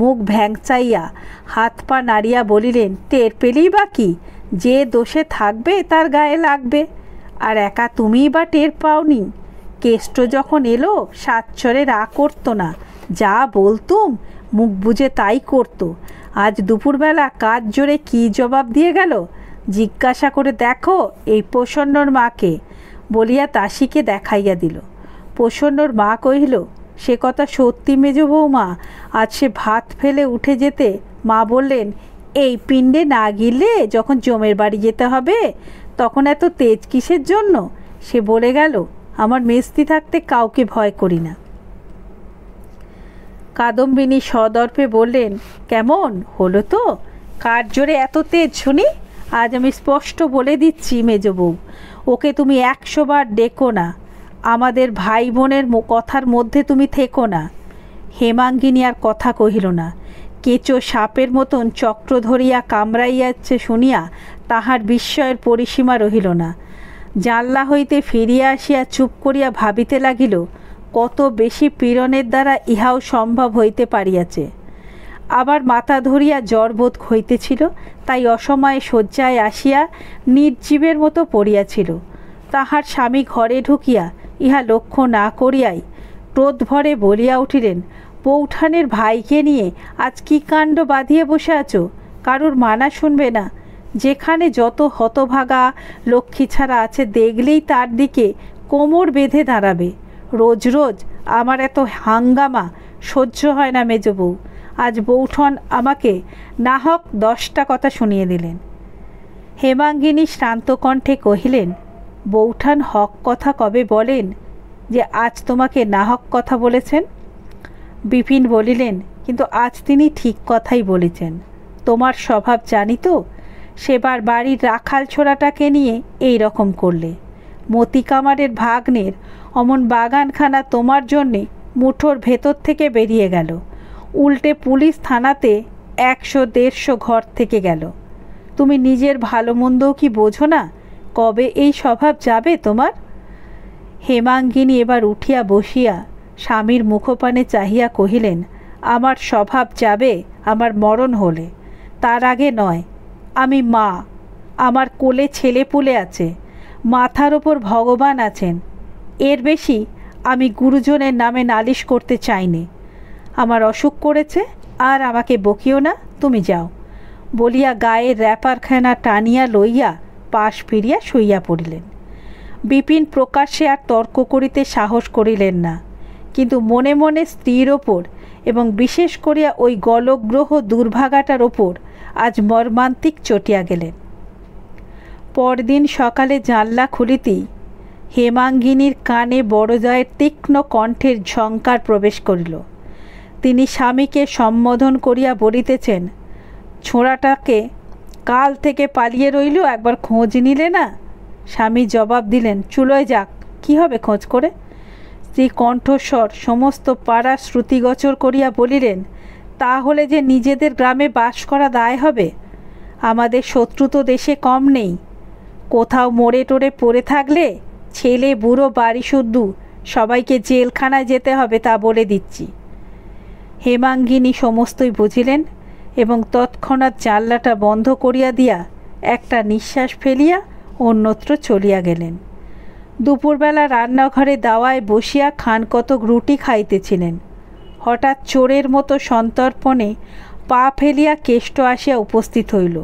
মুখ ভ্যাংচাইয়া হাত পা নাড়িয়া বলিলেন, টের পেলেই বা কি? যে দোষে থাকবে তার গায়ে লাগবে, আর একা তুমিই বা টের পাওনি। কেষ্ট যখন এলো সাচ্চরে রা করতো না, যা বলতুম মুখ বুঝে তাই করতো। আজ দুপুরবেলা কাজ জোরে কী জবাব দিয়ে গেল? জিজ্ঞাসা করে দেখো এই প্রসন্নর মাকে, বলিয়া দাসীকে দেখাইয়া দিল। প্রসন্নর মা কহিল, সে কথা সত্যি মেজ বৌমা, আজ সে ভাত ফেলে উঠে যেতে মা বললেন, এই পিণ্ডে না গিলে যখন জমের বাড়ি যেতে হবে তখন এত তেজ কিসের জন্য? সে বলে গেল, আমার মেস্তি থাকতে কাউকে ভয় করি না। কাদম্বিনী সদর্পে বললেন, কেমন হলো তো? কার জোরে এত তেজ শুনি? আজ আমি স্পষ্ট বলে দিচ্ছি মেজ বউ, ওকে তুমি 100 বার ডেকো না, আমাদের ভাই বোনের কথার মধ্যে তুমি থেকো না। হেমাঙ্গিনী আর কথা কহিল না। কেঁচো সাপের মতন চক্র ধরিয়া কামড়াইয়াছে শুনিয়া তাহার বিস্ময়ের পরিসীমা রহিল না। জানলা হইতে ফিরিয়া আসিয়া চুপ করিয়া ভাবিতে লাগিল, কত বেশি পীড়নের দ্বারা ইহাও সম্ভব হইতে পারিয়াছে। আবার মাথা ধরিয়া জ্বর বোধ হইতেছিল, তাই অসময়ে শয্যায় আসিয়া নির্জীবের মতো পড়িয়াছিল। তাহার স্বামী ঘরে ঢুকিয়া ইহা লক্ষ্য না করিয়াই ক্রোধ ভরে বলিয়া উঠিলেন, বৌঠানের ভাইকে নিয়ে আজ কী কাণ্ড বাঁধিয়ে বসে আছো? কারুর মানা শুনবে না। যেখানে যত হতভাগা লক্ষ্মী ছাড়া আছে দেখলেই তার দিকে কোমর বেঁধে দাঁড়াবে। রোজ রোজ আমার এত হাঙ্গামা সহ্য হয় না মেজ বউ। আজ বৌঠন আমাকে না হক 10টা কথা শুনিয়ে দিলেন। হেমাঙ্গিনী শ্রান্ত কণ্ঠে কহিলেন, বৌঠান হক কথা কবে বলেন যে আজ তোমাকে না হক কথা বলেছেন? বিপিন বলিলেন, কিন্তু আজ তিনি ঠিক কথাই বলেছেন। তোমার স্বভাব জানি তো, সেবার বাড়ির রাখাল ছোড়াটাকে নিয়ে এই রকম করলে। মতি কামারের ভাগ্নের অমন বাগানখানা তোমার জন্যে মুঠোর ভেতর থেকে বেরিয়ে গেল, উল্টে পুলিশ থানাতে 100-150 ঘর থেকে গেল। তুমি নিজের ভালো মন্দও কি বোঝো না? কবে এই স্বভাব যাবে তোমার? হেমাঙ্গিনী এবার উঠিয়া বসিয়া স্বামীর মুখপানে চাহিয়া কহিলেন, আমার স্বভাব যাবে আমার মরণ হলে, তার আগে নয়। আমি মা, আমার কোলে ছেলেপুলে আছে, মাথার ওপর ভগবান আছেন। এর বেশি আমি গুরুজনের নামে নালিশ করতে চাইনি। আমার অসুখ করেছে, আর আমাকে বকিও না, তুমি যাও বলিয়া গায়ের র্যাপারখানা টানিয়া লইয়া পাশ ফিরিয়া শুইয়া পড়িলেন। বিপিন প্রকাশ্যে আর তর্ক করিতে সাহস করিলেন না, কিন্তু মনে মনে স্ত্রীর ওপর এবং বিশেষ করিয়া ওই গলগ্রহ দুর্ভাগাটার ওপর আজ মর্মান্তিক চটিয়া গেলেন। পরদিন সকালে জানলা খুলিতেই হেমাঙ্গিনীর কানে বড়জয়ের তীক্ষ্ণ কণ্ঠের ঝঙ্কার প্রবেশ করিল। তিনি স্বামীকে সম্বোধন করিয়া বলিতেছেন, ছোঁড়াটাকে কাল থেকে পালিয়ে রইল, একবার খোঁজ নিলে না? স্বামী জবাব দিলেন, চুলোয় যাক, কি হবে খোঁজ করে। স্ত্রী কণ্ঠস্বর সমস্ত পাড়া শ্রুতিগোচর করিয়া বলিলেন, তাহলে যে নিজেদের গ্রামে বাস করা দায় হবে? আমাদের শত্রু তো দেশে কম নেই। কোথাও মোড়ে টোড়ে পড়ে থাকলে ছেলে বুড়ো বাড়ি শুদ্ধু সবাইকে জেলখানায় যেতে হবে, তা বলে দিচ্ছি। হেমাঙ্গিনী সমস্তই বুঝিলেন এবং তৎক্ষণাৎ জানলাটা বন্ধ করিয়া দিয়া একটা নিঃশ্বাস ফেলিয়া অন্যত্র চলিয়া গেলেন। দুপুরবেলা রান্নাঘরে দাওয়ায় বসিয়া খান কতক রুটি খাইতেছিলেন। হঠাৎ চোরের মতো সন্তর্পণে পা ফেলিয়া কেষ্ট আসিয়া উপস্থিত হইল।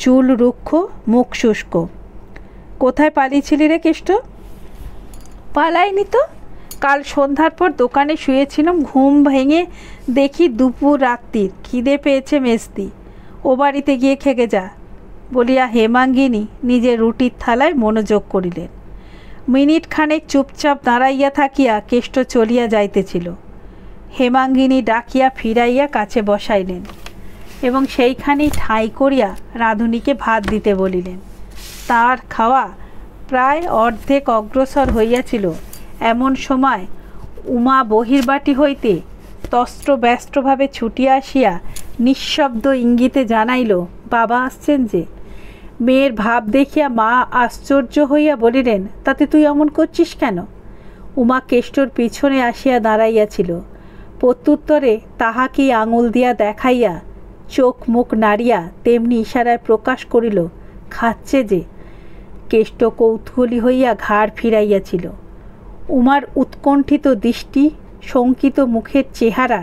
চুল রুক্ষ, মুখ শুষ্ক। কোথায় পালিয়েছিলি রে কেষ্ট? পালাইনি তো, কাল সন্ধ্যার পর দোকানে শুয়েছিলাম, ঘুম ভেঙে দেখি দুপুর রাত্রির, খিদে পেয়েছে মেজদি, ও বাড়িতে গিয়ে খেগে যা বলিয়া হেমাঙ্গিনী নিজের রুটির থালায় মনোযোগ করিলেন। মিনিট খানেক চুপচাপ দাঁড়াইয়া থাকিয়া কেষ্ট চলিয়া যাইতেছিল। হেমাঙ্গিনী ডাকিয়া ফিরাইয়া কাছে বসাইলেন এবং সেইখানেই ঠাঁই করিয়া রাঁধুনিকে ভাত দিতে বলিলেন। তার খাওয়া প্রায় অর্ধেক অগ্রসর হইয়াছিল। এমন সময় উমা বহির্বাটি হইতে তস্ত্র ব্যস্ত্রভাবে ছুটিয়া আসিয়া নিঃশব্দ ইঙ্গিতে জানাইল, বাবা আসছেন যে। মেয়ের ভাব দেখিয়া মা আশ্চর্য হইয়া বলিলেন, তাতে তুই এমন করছিস কেন? উমা কেষ্টর পিছনে আসিয়া দাঁড়াইয়াছিল। প্রত্যুত্তরে তাহাকেই আঙুল দিয়া দেখাইয়া চোখ মুখ নাড়িয়া তেমনি ইশারায় প্রকাশ করিল, খাচ্ছে যে। কেষ্ট কৌতূহলী হইয়া ঘাড় ফিরাইয়াছিল। উমার উৎকণ্ঠিত দৃষ্টি, শঙ্কিত মুখের চেহারা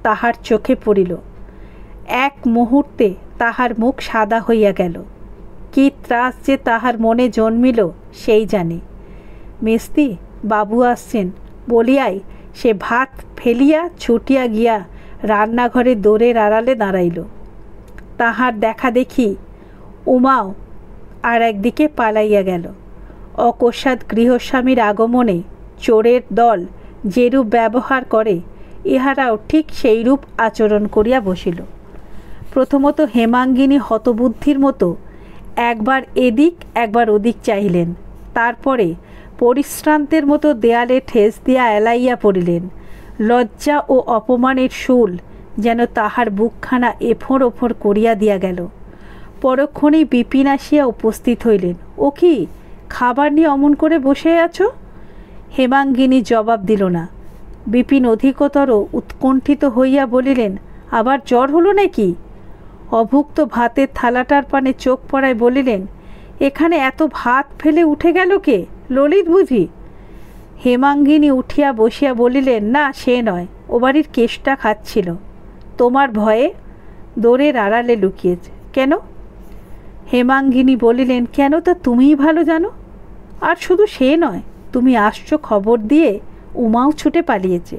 তাহার চোখে পড়িল। এক মুহূর্তে তাহার মুখ সাদা হইয়া গেল। কি ত্রাস যে তাহার মনে জন্মিল সেই জানে। মেস্তি, বাবু আসছেন বলিয়াই সে ভাত ফেলিয়া ছুটিয়া গিয়া রান্নাঘরে দোরের আড়ালে দাঁড়াইল। তাহার দেখা দেখি উমাও আর একদিকে পালাইয়া গেল। অকস্মাৎ গৃহস্বামীর আগমনে চোরের দল যেরূপ ব্যবহার করে, ইহারাও ঠিক সেইরূপ আচরণ করিয়া বসিল। প্রথমত হেমাঙ্গিনী হতবুদ্ধির মতো একবার এদিক একবার ওদিক চাহিলেন। তারপরে পরিশ্রান্তের মতো দেয়ালে ঠেস দিয়া এলাইয়া পড়িলেন। লজ্জা ও অপমানের শুল যেন তাহার বুকখানা এফোঁড় ওফোঁড় করিয়া দিয়া গেল। পরক্ষণেই বিপিন আসিয়া উপস্থিত হইলেন। ও কি, খাবার নিয়ে অমন করে বসে আছো? হেমাঙ্গিনী জবাব দিল না। বিপিন অধিকতর উৎকণ্ঠিত হইয়া বলিলেন, আবার জ্বর হলো নাকি? অভুক্ত ভাতের থালাটার পানে চোখ পড়ায় বলিলেন, এখানে এত ভাত ফেলে উঠে গেল কে? ললিত বুঝি? হেমাঙ্গিনী উঠিয়া বসিয়া বলিলেন, না সে নয়, ও বাড়ির কেষ্টা খাচ্ছিল। তোমার ভয়ে দোরের আড়ালে লুকিয়েছে। কেন? হেমাঙ্গিনী বলিলেন, কেন তা তুমিই ভালো জানো। আর শুধু সে নয়, তুমি আসছো খবর দিয়ে উমাও ছুটে পালিয়েছে।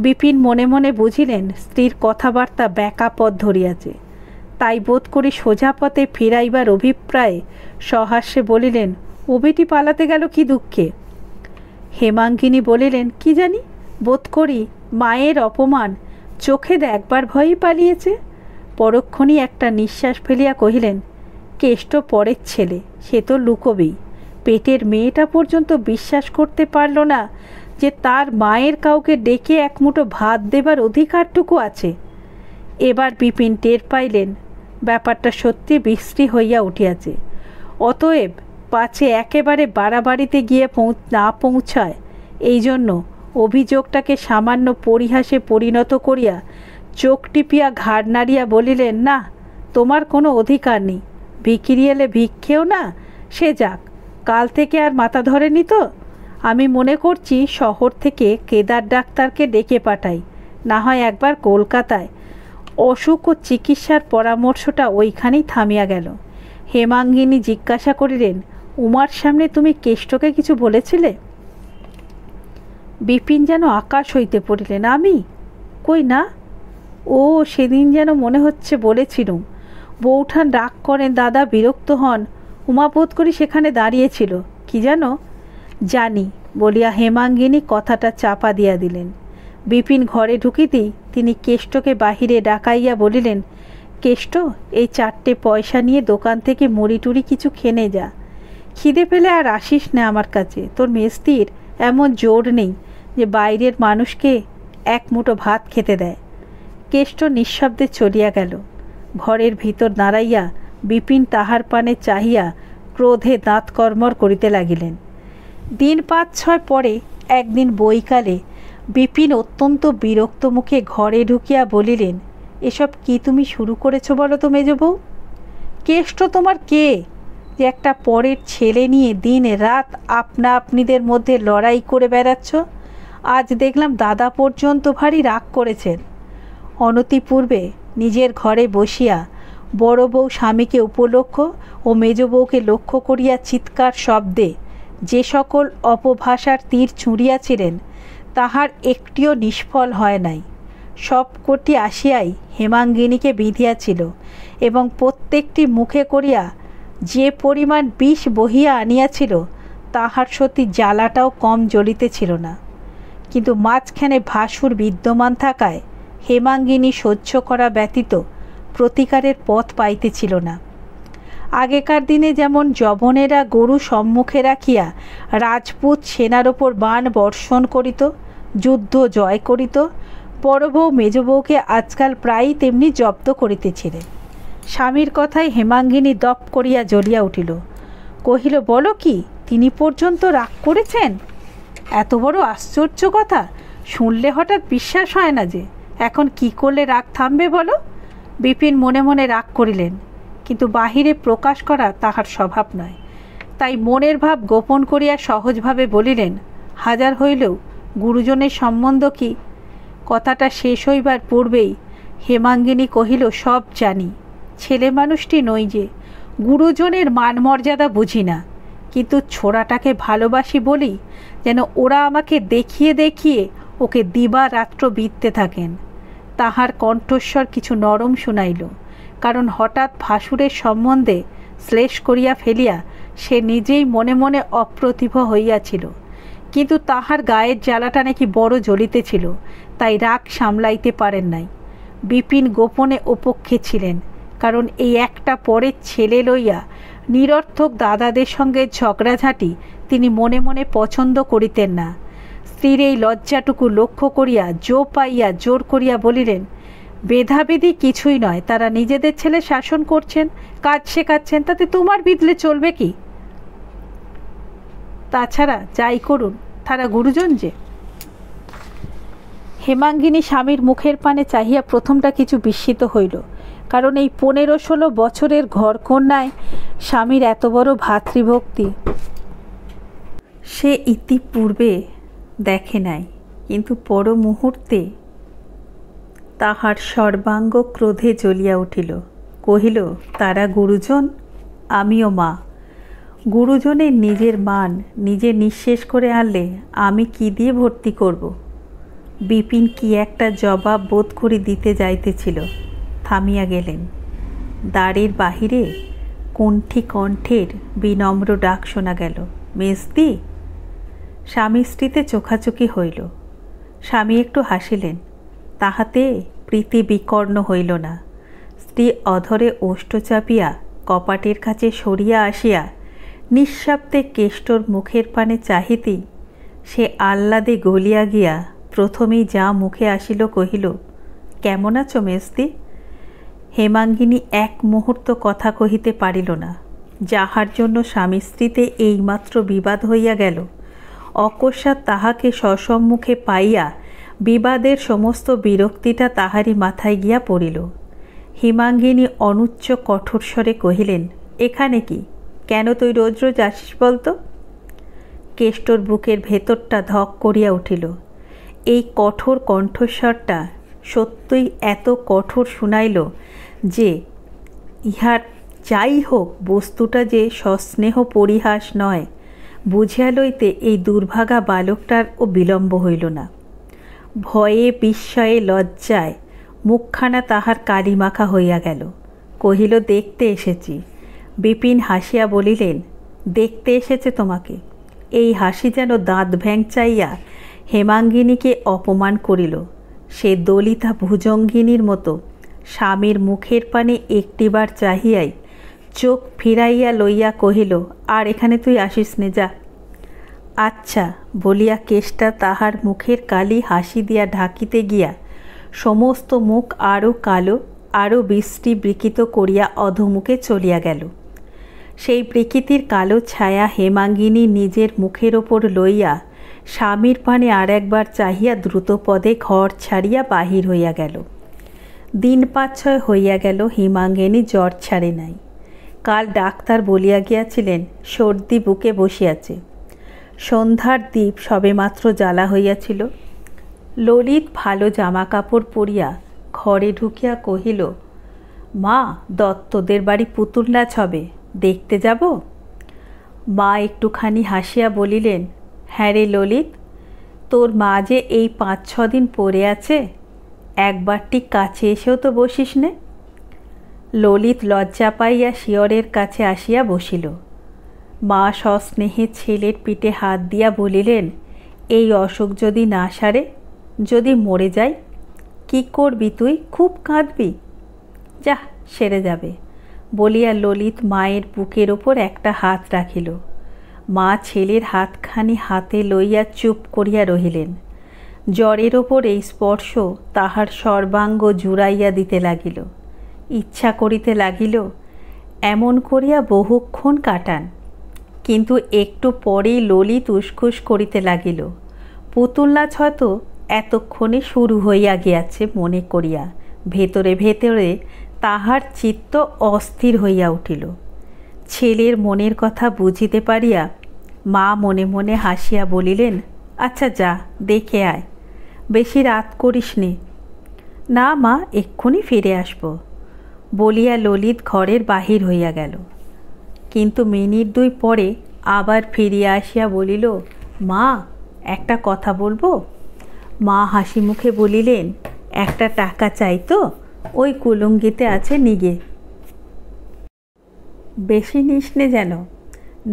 বিপিন মনে মনে বুঝিলেন স্ত্রীর কথাবার্তা ব্যাকা পথ ধরিয়াছে। তাই বোধ করি সোজা পথে ফিরাইবার অভিপ্রায়ে সহাস্যে বলিলেন, ও বেটি পালাতে গেল কি দুঃখে? হেমাঙ্গিনী বলিলেন, কি জানি, বোধ করি মায়ের অপমান চোখে দেখবার ভয়েই পালিয়েছে। পরক্ষণই একটা নিঃশ্বাস ফেলিয়া কহিলেন, কেষ্ট পরের ছেলে, সে তো লুকোবেই। পেটের মেয়েটা পর্যন্ত বিশ্বাস করতে পারল না যে তার মায়ের কাউকে ডেকে এক মুঠো ভাত দেবার অধিকারটুকু আছে। এবার বিপিন টের পাইলেন ব্যাপারটা সত্যি বিশ্রী হইয়া উঠিয়াছে। অতএব পাছে একেবারে বাড়াবাড়িতে গিয়ে না পৌঁছায়, এই জন্য অভিযোগটাকে সামান্য পরিহাসে পরিণত করিয়া চোখ টিপিয়া ঘাড় নাড়িয়া বলিলেন, না, তোমার কোনো অধিকার নেই। ভিখিরি এলে ভিক্ষেও না, সে যাক, কাল থেকে আর মাথা ধরেনি তো। আমি মনে করছি শহর থেকে কেদার ডাক্তারকে ডেকে পাঠাই, না হয় একবার কলকাতায়। অসুখ ও চিকিৎসার পরামর্শটা ওইখানেই থামিয়া গেল। হেমাঙ্গিনী জিজ্ঞাসা করিলেন, উমার সামনে তুমি কেষ্টকে কিছু বলেছিলে? বিপিন যেন আকাশ হইতে পড়িলেন। আমি? কই না। ও সেদিন যেন মনে হচ্ছে বলেছিলুম। বৌঠান রাগ করেন, দাদা বিরক্ত হন, উমা বোধ করি সেখানে দাঁড়িয়েছিল। কি জানো? জানি বলিয়া হেমাঙ্গিনী কথাটা চাপা দিয়া দিলেন। বিপিন ঘরে ঢুকিতেই তিনি কেষ্টকে বাহিরে ডাকাইয়া বলিলেন, কেষ্ট, এই 4টে পয়সা নিয়ে দোকান থেকে মুড়ি টুড়ি কিছু খেনে যা। খিদে পেলে আর আসিস না আমার কাছে। তোর মেস্তির এমন জোর নেই যে বাইরের মানুষকে এক মুঠো ভাত খেতে দেয়। কেষ্ট নিঃশব্দে চলিয়া গেল। ঘরের ভিতর দাঁড়াইয়া বিপিন তাহার পানে চাহিয়া ক্রোধে দাঁত কর্মর করিতে লাগিলেন। দিন 5-6 পরে একদিন বৈকালে বিপিন অত্যন্ত বিরক্ত মুখে ঘরে ঢুকিয়া বলিলেন, এসব কি তুমি শুরু করেছ বলো তো মেজবউ? কেষ্ট তোমার কে যে একটা পরের ছেলে নিয়ে দিন রাত আপনা আপনিদের মধ্যে লড়াই করে বেড়াচ্ছ? আজ দেখলাম দাদা পর্যন্ত ভারী রাগ করেছেন। অনতিপূর্বে নিজের ঘরে বসিয়া বড় বউ স্বামীকে উপলক্ষ ও মেজ বউকে লক্ষ্য করিয়া চিৎকার শব্দে যে সকল অপভাষার তীর ছুঁড়িয়াছিলেন তাহার একটিও নিষ্ফল হয় নাই। সবকটি আসিয়াই হেমাঙ্গিনীকে বিধিয়াছিল এবং প্রত্যেকটি মুখে করিয়া যে পরিমাণ বিষ বহিয়া আনিয়াছিল তাহার সত্যি জ্বালাটাও কম জ্বলিতেছিল না। কিন্তু মাঝখানে ভাসুর বিদ্যমান থাকায় হেমাঙ্গিনী সহ্য করা ব্যতীত প্রতিকারের পথ পাইতেছিল না। আগেকার দিনে যেমন যবনেরা গরু সম্মুখে রাখিয়া রাজপুত সেনার ওপর বাণ বর্ষণ করিত, যুদ্ধ জয় করিত, বড় বউ মেজ বউকে আজকাল প্রায়ই তেমনি জব্দ করিতেছিলেন। স্বামীর কথায় হেমাঙ্গিনী দপ করিয়া জ্বলিয়া উঠিল। কহিল, বলো কি, তিনি পর্যন্ত রাগ করেছেন? এত বড় আশ্চর্য কথা শুনলে হঠাৎ বিশ্বাস হয় না যে। এখন কি করলে রাগ থামবে বলো? বিপিন মনে মনে রাগ করিলেন, কিন্তু বাহিরে প্রকাশ করা তাহার স্বভাব নয়। তাই মনের ভাব গোপন করিয়া সহজভাবে বলিলেন, হাজার হইলেও গুরুজনের সম্বন্ধ কি? কথাটা শেষ হইবার পূর্বেই হেমাঙ্গিনী কহিল, সব জানি, ছেলে মানুষটি নই যে, গুরুজনের মান মর্যাদা বুঝি না, কিন্তু ছোড়াটাকে ভালোবাসি বলি যেন ওরা আমাকে দেখিয়ে দেখিয়ে ওকে দিবা রাত্র বিদতে থাকেন। তাহার কণ্ঠস্বর কিছু নরম শুনাইল, কারণ হঠাৎ ভাসুরের সম্বন্ধে শ্লেষ করিয়া ফেলিয়া সে নিজেই মনে মনে অপ্রতিভ হইয়াছিল। কিন্তু তাহার গায়ের জ্বালাটা নাকি বড় জ্বলিতেছিল, তাই রাগ সামলাইতে পারেন নাই। বিপিন গোপনে ওপক্ষে ছিলেন, কারণ এই একটা পরের ছেলে লইয়া নিরর্থক দাদাদের সঙ্গে ঝগড়াঝাঁটি তিনি মনে মনে পছন্দ করিতেন না। স্ত্রীর এই লজ্জাটুকু লক্ষ্য করিয়া পাইয়া জোর করিয়া বলিলেন, ভেদাভেদি কিছুই নয়, তারা নিজেদের ছেলে শাসন করছেন, কাজ শেখাচ্ছেন, তাতে তোমার বিদলে চলবে কি? তাছাড়া যাই করুন, তারা গুরুজন যে। হেমাঙ্গিনী স্বামীর মুখের পানে চাহিয়া প্রথমটা কিছু বিস্মিত হইল, কারণ এই 15-16 বছরের ঘরকন্যায় স্বামীর এত বড় ভাতৃভক্তি সে ইতিপূর্বে দেখে নাই। কিন্তু পর মুহূর্তে তাহার সর্বাঙ্গ ক্রোধে জ্বলিয়া উঠিল। কহিল, তারা গুরুজন, আমিও মা। গুরুজনের নিজের মান নিজে নিঃশেষ করে আনলে আমি কি দিয়ে ভর্তি করব? বিপিন কি একটা জবাব বোধ করি দিতে যাইতেছিল, থামিয়া গেলেন। দ্বারের বাহিরে কণ্ঠী কণ্ঠের বিনম্র ডাক শোনা গেল, মেজদি। স্বামী স্ত্রীতে চোখাচোখি হইল। স্বামী একটু হাসিলেন, তাহাতে প্রীতি বিকর্ণ হইল না। স্ত্রী অধরে ওষ্ঠ চাপিয়া কপাটের কাছে সরিয়া আসিয়া নিঃশব্দে কেষ্টর মুখের পানে চাহিতেই সে আহ্লাদে গলিয়া গিয়া প্রথমেই যা মুখে আসিল কহিল, কেমন আছো মেজদি? হেমাঙ্গিনী এক মুহূর্ত কথা কহিতে পারিল না। যাহার জন্য স্বামী স্ত্রীতে এইমাত্র বিবাদ হইয়া গেল, অকস্মাৎ তাহাকে সসম্মুখে পাইয়া বিবাদের সমস্ত বিরক্তিটা তাহারই মাথায় গিয়া পড়িল। হেমাঙ্গিনী অনুচ্চ কঠোর স্বরে কহিলেন, এখানে কি? কেন তুই রোজ রোজ আসিস বলতো? কেষ্টর বুকের ভেতরটা ধক করিয়া উঠিল। এই কঠোর কণ্ঠস্বরটা সত্যই এত কঠোর শুনাইল যে ইহার যাই হোক বস্তুটা যে সস্নেহ পরিহাস নয় বুঝিয়া লইতে এই দুর্ভাগা বালকটার ও বিলম্ব হইল না। ভয়ে বিস্ময়ে লজ্জায় মুখখানা তাহার কালিমাখা হইয়া গেল। কহিল, দেখতে এসেছি। বিপিন হাসিয়া বলিলেন, দেখতে এসেছে তোমাকে? এই হাসি যেন দাঁত ভ্যাংচাইয়া হেমাঙ্গিনীকে অপমান করিল। সে দলিতা ভুজঙ্গিনীর মতো স্বামীর মুখের পানে একটিবার চাহিয়াই চোখ ফিরাইয়া লইয়া কহিল, আর এখানে তুই আসিস নে, যা। আচ্ছা বলিয়া কেষ্টা তাহার মুখের কালি হাসি দিয়া ঢাকিতে গিয়া সমস্ত মুখ আরও কালো, আরও বৃষ্টি বিকৃত করিয়া অধোমুখে চলিয়া গেল। সেই প্রকৃতির কালো ছায়া হেমাঙ্গিনী নিজের মুখের ওপর লইয়া স্বামীর পানে আর একবার চাহিয়া দ্রুতপদে ঘর ছাড়িয়া বাহির হইয়া গেল। দিন ৫-৬ হইয়া গেল, হেমাঙ্গিনী জ্বর ছাড়ে নাই। কাল ডাক্তার বলিয়া গিয়াছিলেন সর্দি বুকে বসিয়াছে। সন্ধ্যার দ্বীপ সবেমাত্র জ্বালা হইয়াছিল। ললিত ভালো জামা কাপড় পরিয়া ঘরে ঢুকিয়া কহিল, মা, দত্তদের বাড়ি পুতুল নাচ হবে, দেখতে যাব? মা একটুখানি হাসিয়া বলিলেন, হ্যাঁ রে ললিত, তোর মা যে এই ৫-৬ দিন পড়ে আছে, একবারটি কাছে এসেও তো বসিস নে। ললিত লজ্জা পাইয়া শিয়রের কাছে আসিয়া বসিল। মা সস্নেহে ছেলের পিঠে হাত দিয়া বলিলেন, এই অসুখ যদি না সারে, যদি মরে যাই, কি করবি তুই? খুব কাঁদবি? যা, সেরে যাবে বলিয়া ললিত মায়ের বুকের ওপর একটা হাত রাখিল। মা ছেলের হাতখানি হাতে লইয়া চুপ করিয়া রহিলেন। জ্বরের ওপর এই স্পর্শ তাহার সর্বাঙ্গ জুড়াইয়া দিতে লাগিল। ইচ্ছা করিতে লাগিল এমন করিয়া বহুক্ষণ কাটান, কিন্তু একটু পরেই ললিত উসখুস করিতে লাগিল। পুতুল নাচ হয়তো এতক্ষণে শুরু হইয়া গিয়াছে মনে করিয়া ভেতরে ভেতরে তাহার চিত্ত অস্থির হইয়া উঠিল। ছেলের মনের কথা বুঝিতে পারিয়া মা মনে মনে হাসিয়া বলিলেন, আচ্ছা যা, দেখে আয়, বেশি রাত করিস নে। না মা, এক্ষুনি ফিরে আসব বলিয়া ললিত ঘরের বাহির হইয়া গেল। কিন্তু মিনিট ২ পরে আবার ফিরিয়া আসিয়া বলিল, মা, একটা কথা বলবো? মা হাসি মুখে বলিলেন, একটা টাকা চাই তো, ওই কুলুঙ্গিতে আছে, নিগে। বেশি নিস নে যেন।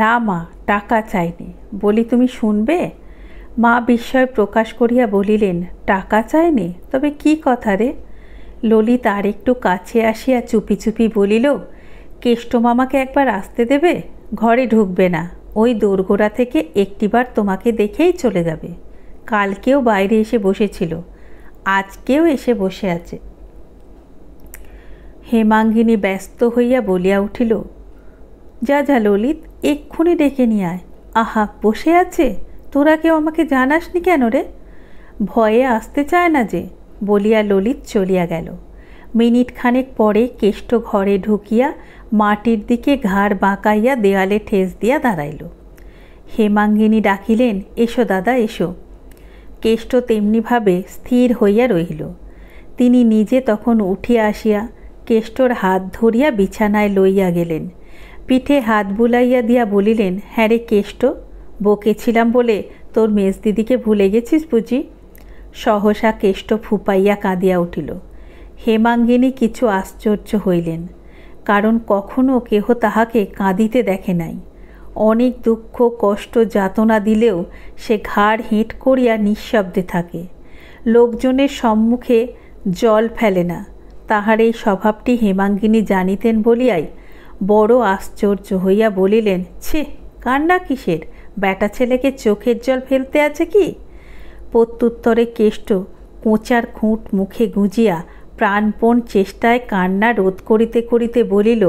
না মা, টাকা চাইনি বলি, তুমি শুনবে? মা বিস্ময় প্রকাশ করিয়া বলিলেন, টাকা চাইনি? তবে কি কথা রে? ললিত আর একটু কাছে আসিয়া চুপি চুপি বলিল, কেষ্ট মামাকে একবার আসতে দেবে? ঘরে ঢুকবে না, ওই দোরগোড়া থেকে একটিবার তোমাকে দেখেই চলে যাবে। কালকেও বাইরে এসে বসেছিল, আজকেও এসে বসে আছে। হেমাঙ্গিনী ব্যস্ত হইয়া বলিয়া উঠিল, যা যা ললিত, এক্ষুনি ডেকে নিয়ে আয়। আহা, বসে আছে? তোরা কেউ আমাকে জানাসনি কেন রে? ভয়ে আসতে চায় না যে, বলিয়া ললিত চলিয়া গেল। মিনিট খানেক পরে কেষ্ট ঘরে ঢুকিয়া মাটির দিকে ঘাড় বাঁকাইয়া দেয়ালে ঠেস দিয়া দাঁড়াইল। হেমাঙ্গিনী ডাকিলেন, এসো দাদা, এসো। কেষ্ট তেমনিভাবে স্থির হইয়া রহিল। তিনি নিজে তখন উঠিয়া আসিয়া কেষ্টর হাত ধরিয়া বিছানায় লইয়া গেলেন। পিঠে হাত বুলাইয়া দিয়া বলিলেন, হ্যাঁ রে কেষ্ট, বকেছিলাম বলে তোর মেজদিদিকে ভুলে গেছিস বুঝি? সহসা কেষ্ট ফুপাইয়া কাঁদিয়া উঠিল। হেমাঙ্গিনী কিছু আশ্চর্য হইলেন, কারণ কখনো কেহ তাহাকে কাঁদিতে দেখে নাই। অনেক দুঃখ কষ্ট যাতনা দিলেও সে ঘাড় হেঁট করিয়া নিঃশব্দে থাকে, লোকজনের সম্মুখে জল ফেলে না। তাহার এই স্বভাবটি হেমাঙ্গিনী জানিতেন বলিয়াই বড় আশ্চর্য হইয়া বলিলেন, ছি, কান্না কিসের? বেটা ছেলেকে চোখের জল ফেলতে আছে কি? প্রত্যুত্তরে কেষ্ট কোঁচার খুঁট মুখে গুঁজিয়া প্রাণপণ চেষ্টায় কান্না রোধ করিতে করিতে বলিল,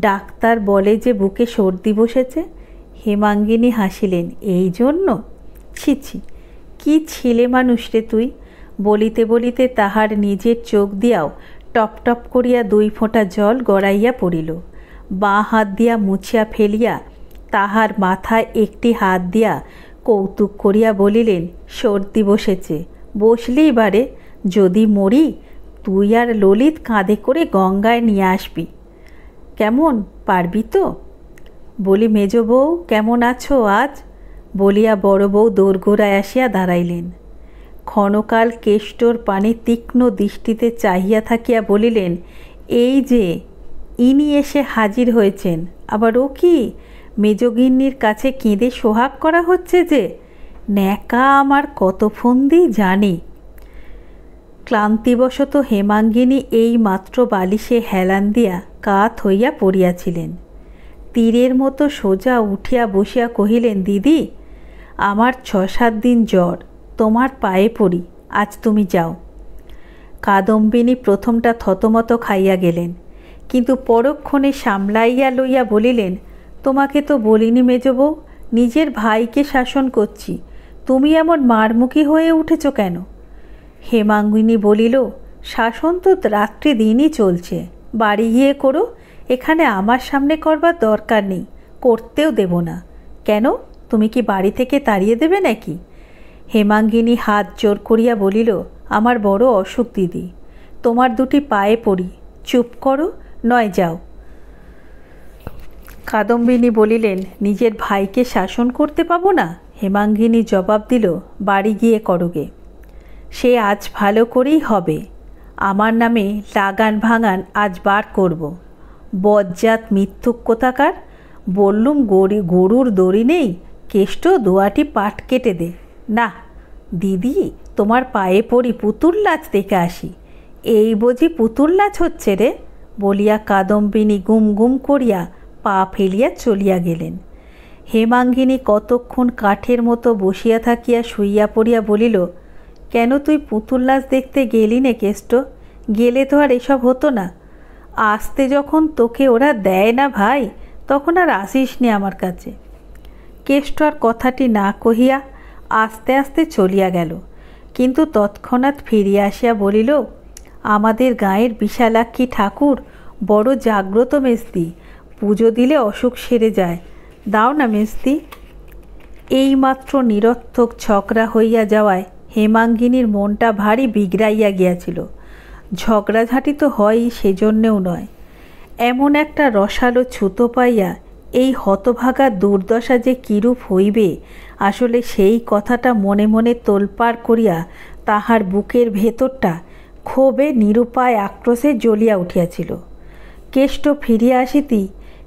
ডাক্তার বলে যে বুকে সর্দি বসেছে। হেমাঙ্গিনী হাসিলেন, এই জন্য? ছি ছি, কি ছেলে মানুষ রে তুই! বলিতে বলিতে তাহার নিজের চোখ দিয়াও টপ টপ করিয়া ২ ফোঁটা জল গড়াইয়া পড়িল। বাঁ হাত দিয়া মুছিয়া ফেলিয়া তাহার মাথায় একটি হাত দিয়া কৌতুক করিয়া বলিলেন, সর্দি বসেছে, বসলি এবারে, যদি মরি তুই আর ললিত কাঁধে করে গঙ্গায় নিয়ে আসবি। কেমন, পারবি তো? বলি, মেজ বউ কেমন আছো আজ? বলিয়া বড় বউ দোরগোড়ায় আসিয়া দাঁড়াইলেন। ক্ষণকাল কেষ্টর পানে তীক্ষ্ণ দৃষ্টিতে চাহিয়া থাকিয়া বলিলেন, এই যে ইনি এসে হাজির হয়েছেন, আবার ও কি মেজগিন্নির কাছে কেঁদে সোহাগ করা হচ্ছে যে? ন্যাকা আমার কত ফন্দি জানি। ক্লান্তিবশত হেমাঙ্গিনী এই মাত্র বালিশে হেলান দিয়া কাত হইয়া পড়িয়াছিলেন। তীরের মতো সোজা উঠিয়া বসিয়া কহিলেন, দিদি, আমার 6-7 দিন জ্বর, তোমার পায়ে পড়ি, আজ তুমি যাও। কাদম্বিনী প্রথমটা থতমত খাইয়া গেলেন, কিন্তু পরক্ষণে সামলাইয়া লইয়া বলিলেন, তোমাকে তো বলিনি মেজবউ, নিজের ভাইকে শাসন করছি, তুমি এমন মারমুখী হয়ে উঠেছ কেন? হেমাঙ্গিনী বলিল, শাসন তো রাত্রি দিনই চলছে, বাড়ি গিয়ে করো, এখানে আমার সামনে করবার দরকার নেই, করতেও দেব না। কেন, তুমি কি বাড়ি থেকে তাড়িয়ে দেবে নাকি? হেমাঙ্গিনী হাত জোর করিয়া বলিল, আমার বড় অসুখ দিদি, তোমার দুটি পায়ে পড়ি, চুপ করো, নয় যাও। কাদম্বিনী বলিলেন, নিজের ভাইকে শাসন করতে পাবো না? হেমাঙ্গিনী জবাব দিল, বাড়ি গিয়ে করোগে, সে আজ ভালো করেই হবে। আমার নামে লাগান ভাঙান আজ বার করব। বজ্জাত মিথ্যুক কোথাকার, বললুম গরুর দড়ি নেই, কেষ্ট দুয়াটি পাট কেটে দে। না দিদি, তোমার পায়ে পড়ি, পুতুল নাচ দেখে আসি। এই বুঝি পুতুল নাচ হচ্ছে রে, বলিয়া কাদম্বিনী গুম গুম করিয়া পা ফেলিয়া চলিয়া গেলেন। হেমাঙ্গিনী কতক্ষণ কাঠের মতো বসিয়া থাকিয়া শুইয়া পড়িয়া বলিল, কেন তুই পুতুল নাচ দেখতে গেলি নে কেষ্ট? গেলে তো আর এসব হতো না। আসতে যখন তোকে ওরা দেয় না ভাই, তখন আর আসিস নি আমার কাছে। কেষ্ট আর কথাটি না কহিয়া আস্তে আস্তে চলিয়া গেল, কিন্তু তৎক্ষণাৎ ফিরিয়া আসিয়া বলিল, আমাদের গাঁয়ের বিশালাক্ষী ঠাকুর বড় জাগ্রত মেস্তি, পুজো দিলে অসুখ সেরে যায়, দাও না মেস্তি। এইমাত্র নিরর্থক ঝগড়া হইয়া যাওয়ায় হেমাঙ্গিনীর মনটা ভারী বিগড়াইয়া গিয়াছিল। ঝগড়াঝাঁটি তো হয়ই, সেজন্যেও নয়। এমন একটা রসালো ছুতো পাইয়া এই হতভাগা দুর্দশা যে কিরূপ হইবে, আসলে সেই কথাটা মনে মনে তোলপাড় করিয়া তাহার বুকের ভেতরটা ক্ষোভে নিরুপায় আক্রোশে জ্বলিয়া উঠিয়াছিল। কেষ্ট ফিরিয়া আসিতেই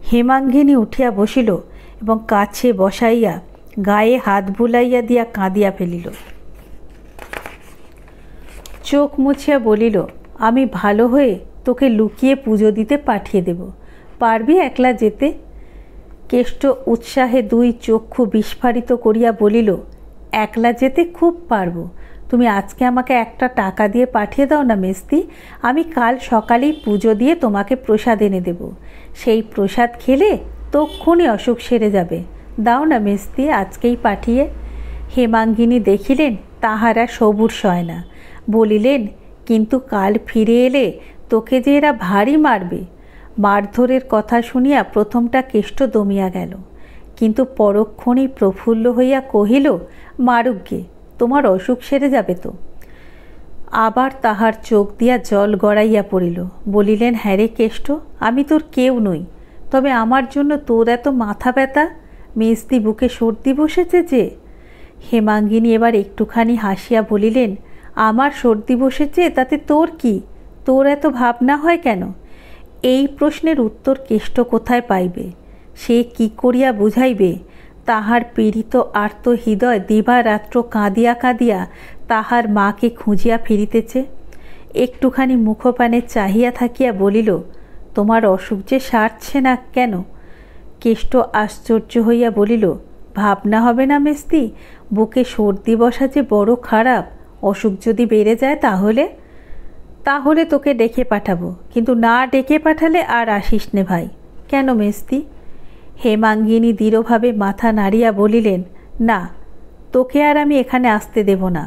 হেমাঙ্গিনী উঠিয়া বসিল এবং কাছে বসাইয়া গায়ে হাত বুলাইয়া দিয়া কাঁদিয়া ফেলিল। চোখ মুছিয়া বলিল, আমি ভালো হয়ে তোকে লুকিয়ে পুজো দিতে পাঠিয়ে দেব, পারবি একলা যেতে? কেষ্ট উৎসাহে 2 চক্ষু বিস্ফারিত করিয়া বলিল, একলা যেতে খুব পারব, তুমি আজকে আমাকে একটা টাকা দিয়ে পাঠিয়ে দাও না মেস্তি, আমি কাল সকালেই পুজো দিয়ে তোমাকে প্রসাদ এনে দেব, সেই প্রসাদ খেলে তক্ষুনি অসুখ সেরে যাবে, দাও না মেস্তি, আজকেই পাঠিয়ে। হেমাঙ্গিনী দেখিলেন তাহারা সবুর সয় না, বলিলেন, কিন্তু কাল ফিরে এলে তোকে যে এরা ভারী মারবে। মারধরের কথা শুনিয়া প্রথমটা কেষ্ট দমিয়া গেল, কিন্তু পরক্ষণেই প্রফুল্ল হইয়া কহিল, মারুক গে, তোমার অসুখ সেরে যাবে তো। আবার তাহার চোখ দিয়া জল গড়াইয়া পড়িল। বলিলেন, হ্যাঁ রে কেষ্ট, আমি তোর কেউ নই, তবে আমার জন্য তোর এত মাথা ব্যথা? মেজদি বুকে সর্দি বসেছে যে। হেমাঙ্গিনী এবার একটুখানি হাসিয়া বলিলেন, আমার সর্দি বসেছে তাতে তোর কি? তোর এত ভাবনা হয় কেন? এই প্রশ্নের উত্তর কেষ্ট কোথায় পাইবে? সে কি করিয়া বুঝাইবে? তাহার পীড়িত আর্ত হৃদয় দিবারাত্র কাঁদিয়া কাঁদিয়া তাহার মাকে খুঁজিয়া ফিরিতেছে। একটুখানি মুখপানে চাহিয়া থাকিয়া বলিল, তোমার অসুখ যে সারছে না কেন? কেষ্ট আশ্চর্য হইয়া বলিল, ভাবনা হবে না মেস্তি, বুকে সর্দি বসা যে বড় খারাপ, অসুখ যদি বেড়ে যায় তাহলে তোকে ডেকে পাঠাবো, কিন্তু না ডেকে পাঠালে আর আসিস নে ভাই। কেন মেস্তি? হেমাঙ্গিনী দৃঢ়ভাবে মাথা নাড়িয়া বলিলেন, না, তোকে আর আমি এখানে আসতে দেব না,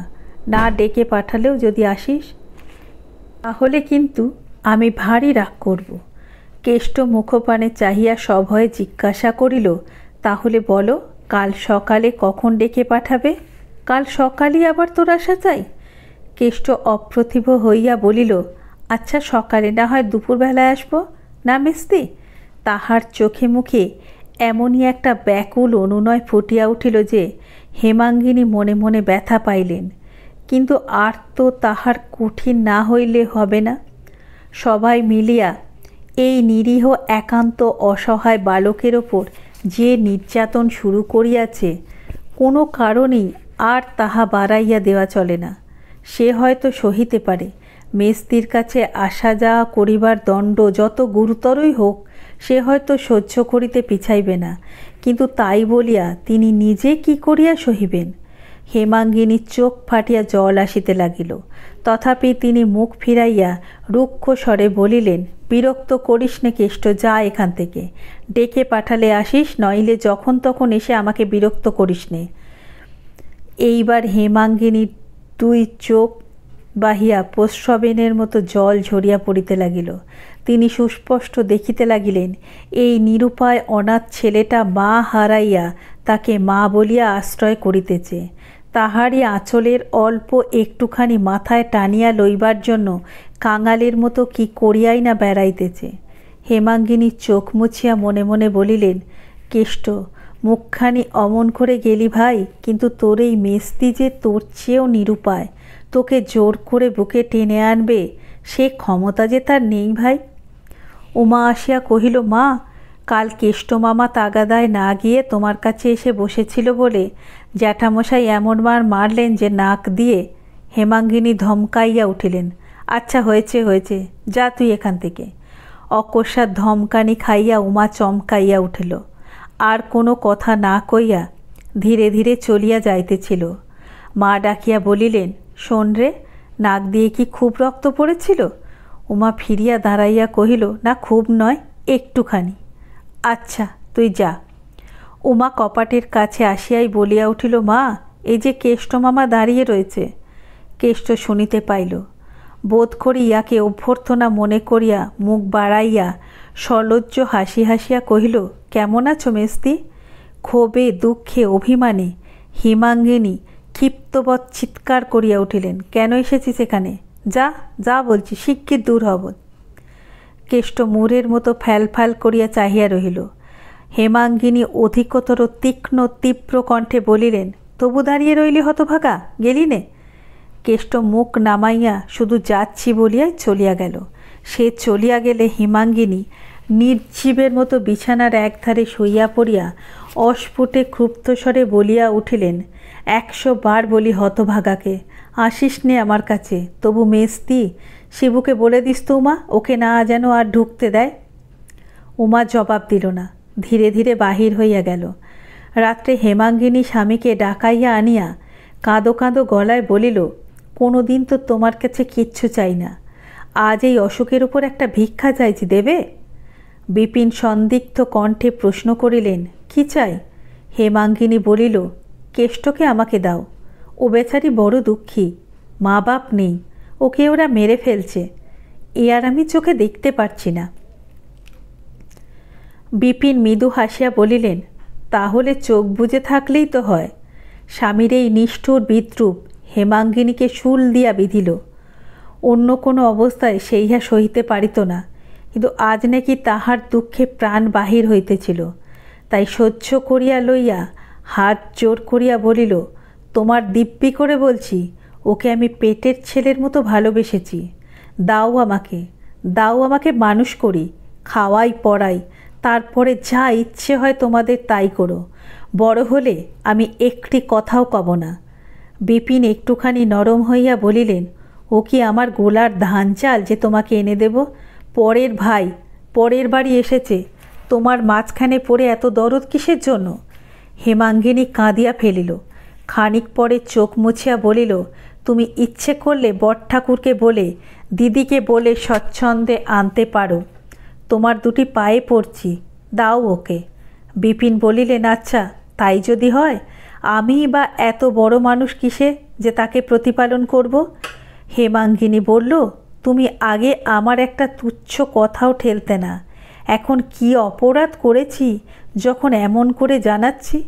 না ডেকে পাঠালেও যদি আসিস তাহলে কিন্তু আমি ভারী রাগ করব। কেষ্ট মুখপানে চাহিয়া সভয়ে জিজ্ঞাসা করিল, তাহলে বলো, কাল সকালে কখন ডেকে পাঠাবে? কাল সকালই আবার তোর আসা চাই? কেষ্ট অপ্রতিভ হইয়া বলিল, আচ্ছা সকালে না হয় দুপুরবেলায় আসব না মেস্তি? তাহার চোখে মুখে এমনই একটা ব্যাকুল অনুনয় ফুটিয়া উঠিল যে হেমাঙ্গিনী মনে মনে ব্যথা পাইলেন, কিন্তু আর তো তাহার কঠিন না হইলে হবে না। সবাই মিলিয়া এই নিরীহ একান্ত অসহায় বালকের ওপর যে নির্যাতন শুরু করিয়াছে, কোনো কারণেই আর তাহা বাড়াইয়া দেওয়া চলে না। সে হয়তো সহিতে পারে, মেস্তির কাছে আসা যাওয়া করিবার দণ্ড যত গুরুতরই হোক সে হয়তো সহ্য করিতে পিছাইবে না, কিন্তু তাই বলিয়া তিনি নিজে কি করিয়া সহিবেন? হেমাঙ্গিনীর চোখ ফাটিয়া জল আসিতে লাগিল। তথাপি তিনি মুখ ফিরাইয়া রুক্ষ স্বরে বলিলেন, বিরক্ত করিস নে কেষ্ট, যা এখান থেকে। ডেকে পাঠালে আসিস, নইলে যখন তখন এসে আমাকে বিরক্ত করিস নে। এইবার হেমাঙ্গিনীর দুই চোখ বাহিয়া প্রস্রবেনের মতো জল ঝরিয়া পড়িতে লাগিল। তিনি সুস্পষ্ট দেখিতে লাগিলেন, এই নিরুপায় অনাথ ছেলেটা মা হারাইয়া তাকে মা বলিয়া আশ্রয় করিতেছে। তাহারই আঁচলের অল্প একটুখানি মাথায় টানিয়া লইবার জন্য কাঙালের মতো কি করিয়াই না বেড়াইতেছে। হেমাঙ্গিনী চোখ মুছিয়া মনে মনে বলিলেন, কেষ্ট, মুখখানি অমন করে গেলি ভাই, কিন্তু তোর এই মেস্তি যে তোর চেয়েও নিরুপায়, তোকে জোর করে বুকে টেনে আনবে সে ক্ষমতা যে তার নেই ভাই। উমা আসিয়া কহিল, মা, কাল কেষ্ট মামা তাগাদায় না গিয়ে তোমার কাছে এসে বসেছিল বলে জ্যাঠামশাই এমন মার মারলেন যে নাক দিয়ে। হেমাঙ্গিনী ধমকাইয়া উঠিলেন, আচ্ছা হয়েছে হয়েছে, যা তুই এখান থেকে। অকস্মাৎ ধমকানি খাইয়া উমা চমকাইয়া উঠিল। আর কোনো কথা না কইয়া ধীরে ধীরে চলিয়া যাইতেছিল। মা ডাকিয়া বলিলেন, শোন রে, নাক দিয়ে কি খুব রক্ত পড়েছিল? উমা ফিরিয়া দাঁড়াইয়া কহিল, না খুব নয়, একটুখানি। আচ্ছা তুই যা। উমা কপাটের কাছে আসিয়াই বলিয়া উঠিল, মা, এই যে কেষ্ট মামা দাঁড়িয়ে রয়েছে। কেষ্ট শুনিতে পাইল। বোধ করি ইয়াকে অভ্যর্থনা মনে করিয়া মুখ বাড়াইয়া সলজ্জ হাসি হাসিয়া কহিল, কেমন আছো মেস্তি? ক্ষোভে দুঃখে অভিমানে হেমাঙ্গিনী ক্ষিপ্তবৎ চিৎকার করিয়া উঠিলেন, কেন এসেছিস এখানে? যা যা বলছি, শিগগির দূর হব। কেষ্ট মুরের মতো ফ্যালফ্যাল করিয়া চাহিয়া রহিল। হেমাঙ্গিনী অধিকতর তীক্ষ্ণ তীব্র কণ্ঠে বলিলেন, তবু দাঁড়িয়ে রইলি হতভাগা, গেলি নে? কেষ্ট মুখ নামাইয়া শুধু যাচ্ছি বলিয়াই চলিয়া গেল। সে চলিয়া গেলে হেমাঙ্গিনী নির্জীবের মতো বিছানার একধারে শুইয়া পড়িয়া অস্ফুটে ক্ষুব্ধস্বরে বলিয়া উঠিলেন, 100 বার বলি হতভাগাকে, আসিস নে আমার কাছে। তবু মেস্তি, শিবুকে বলে দিস তো উমা, ওকে না যেন আর ঢুকতে দেয়। উমা জবাব দিল না, ধীরে ধীরে বাহির হইয়া গেল। রাত্রে হেমাঙ্গিনী স্বামীকে ডাকাইয়া আনিয়া কাঁদো কাঁদো গলায় বলিল, কোনো দিন তো তোমার কাছে কিচ্ছু চাই না, আজ এই অসুখের উপর একটা ভিক্ষা চাইছি, দেবে? বিপিন সন্দিগ্ধ কণ্ঠে প্রশ্ন করিলেন, কি চাই? হেমাঙ্গিনী বলিল, কেষ্টকে আমাকে দাও, ও বেচারি বড় দুঃখী, মা বাপ নেই, ওকে ওরা মেরে ফেলছে, এ আর আমি চোখে দেখতে পারছি না। বিপিন মৃদু হাসিয়া বলিলেন, তাহলে চোখ বুজে থাকলেই তো হয়। স্বামীর এই নিষ্ঠুর বিদ্রূপ হেমাঙ্গিনীকে শুল দিয়া বিধিল। অন্য কোনো অবস্থায় সেইহা সহিতে পারিত না, কিন্তু আজ নাকি তাহার দুঃখে প্রাণ বাহির হইতেছিল। তাই সহ্য করিয়া লইয়া হাত জোর করিয়া বলিল, তোমার দিব্যি করে বলছি, ওকে আমি পেটের ছেলের মতো ভালোবেসেছি। দাও আমাকে, দাও আমাকে মানুষ করি, খাওয়াই পড়াই, তারপরে যা ইচ্ছে হয় তোমাদের তাই করো। বড় হলে আমি একটি কথাও কব না। বিপিন একটুখানি নরম হইয়া বলিলেন, ও কি আমার গোলার ধান চাল যে তোমাকে এনে দেব? পরের ভাই, পরের বাড়ি এসেছে, তোমার মাঝখানে পড়ে এত দরদ কিসের জন্য? হেমাঙ্গিনী কাঁদিয়া ফেলিল। খানিক পরে চোখ মুছিয়া বলিল, তুমি ইচ্ছে করলে বট ঠাকুরকে বলে, দিদিকে বলে স্বচ্ছন্দে আনতে পারো। তোমার দুটি পায়ে পড়ছি, দাও ওকে। বিপিন বলিলেন, আচ্ছা তাই যদি হয়, আমি বা এত বড় মানুষ কিসে যে তাকে প্রতিপালন করব? হেমাঙ্গিনী বলল, তুমি আগে আমার একটা তুচ্ছ কথাও ঠেলতে না, এখন কি অপরাধ করেছি যখন এমন করে জানাচ্ছি?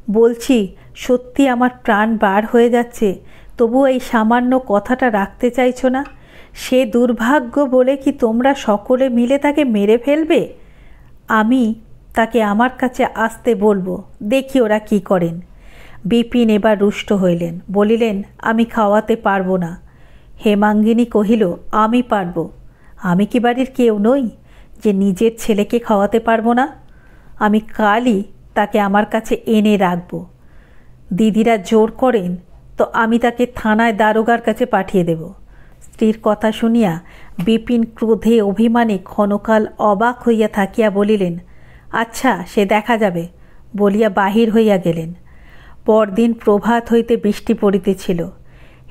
বলছি সত্যি আমার প্রাণ বার হয়ে যাচ্ছে, তবু এই সামান্য কথাটা রাখতে চাইছো না? সে দুর্ভাগ্য বলে কি তোমরা সকলে মিলে তাকে মেরে ফেলবে? আমি তাকে আমার কাছে আসতে বলবো, দেখি ওরা কি করেন। বিপিন এবার রুষ্ট হইলেন, বলিলেন, আমি খাওয়াতে পারবো না। হেমাঙ্গিনী কহিল, আমি পারব। আমি কি বাড়ির কেউ নই যে নিজের ছেলেকে খাওয়াতে পারবো না? আমি কালই তাকে আমার কাছে এনে রাখব। দিদিরা জোর করেন তো আমি তাকে থানায় দারোগার কাছে পাঠিয়ে দেব। স্ত্রীর কথা শুনিয়া বিপিন ক্রোধে অভিমানে ক্ষণকাল অবাক হইয়া থাকিয়া বলিলেন, আচ্ছা, সে দেখা যাবে, বলিয়া বাহির হইয়া গেলেন। পরদিন প্রভাত হইতে বৃষ্টি পড়িতেছিল।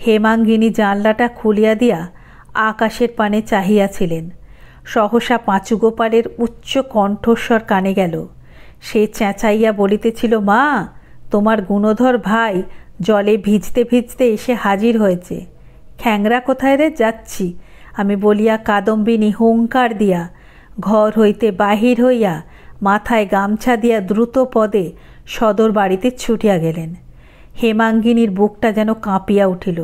হেমাঙ্গিনী জানলাটা খুলিয়া দিয়া আকাশের পানে চাহিয়াছিলেন। সহসা পাঁচুগোপালের উচ্চ কণ্ঠস্বর কানে গেল। সে চেঁচাইয়া বলিতেছিল, মা, তোমার গুণধর ভাই জলে ভিজতে ভিজতে এসে হাজির হয়েছে। খ্যাংরা কোথায় রে? যাচ্ছি আমি, বলিয়া কাদম্বিনী হুঙ্কার দিয়া ঘর হইতে বাহির হইয়া মাথায় গামছা দিয়া দ্রুত পদে সদর বাড়িতে ছুটিয়া গেলেন। হেমাঙ্গিনীর বুকটা যেন কাঁপিয়া উঠিল।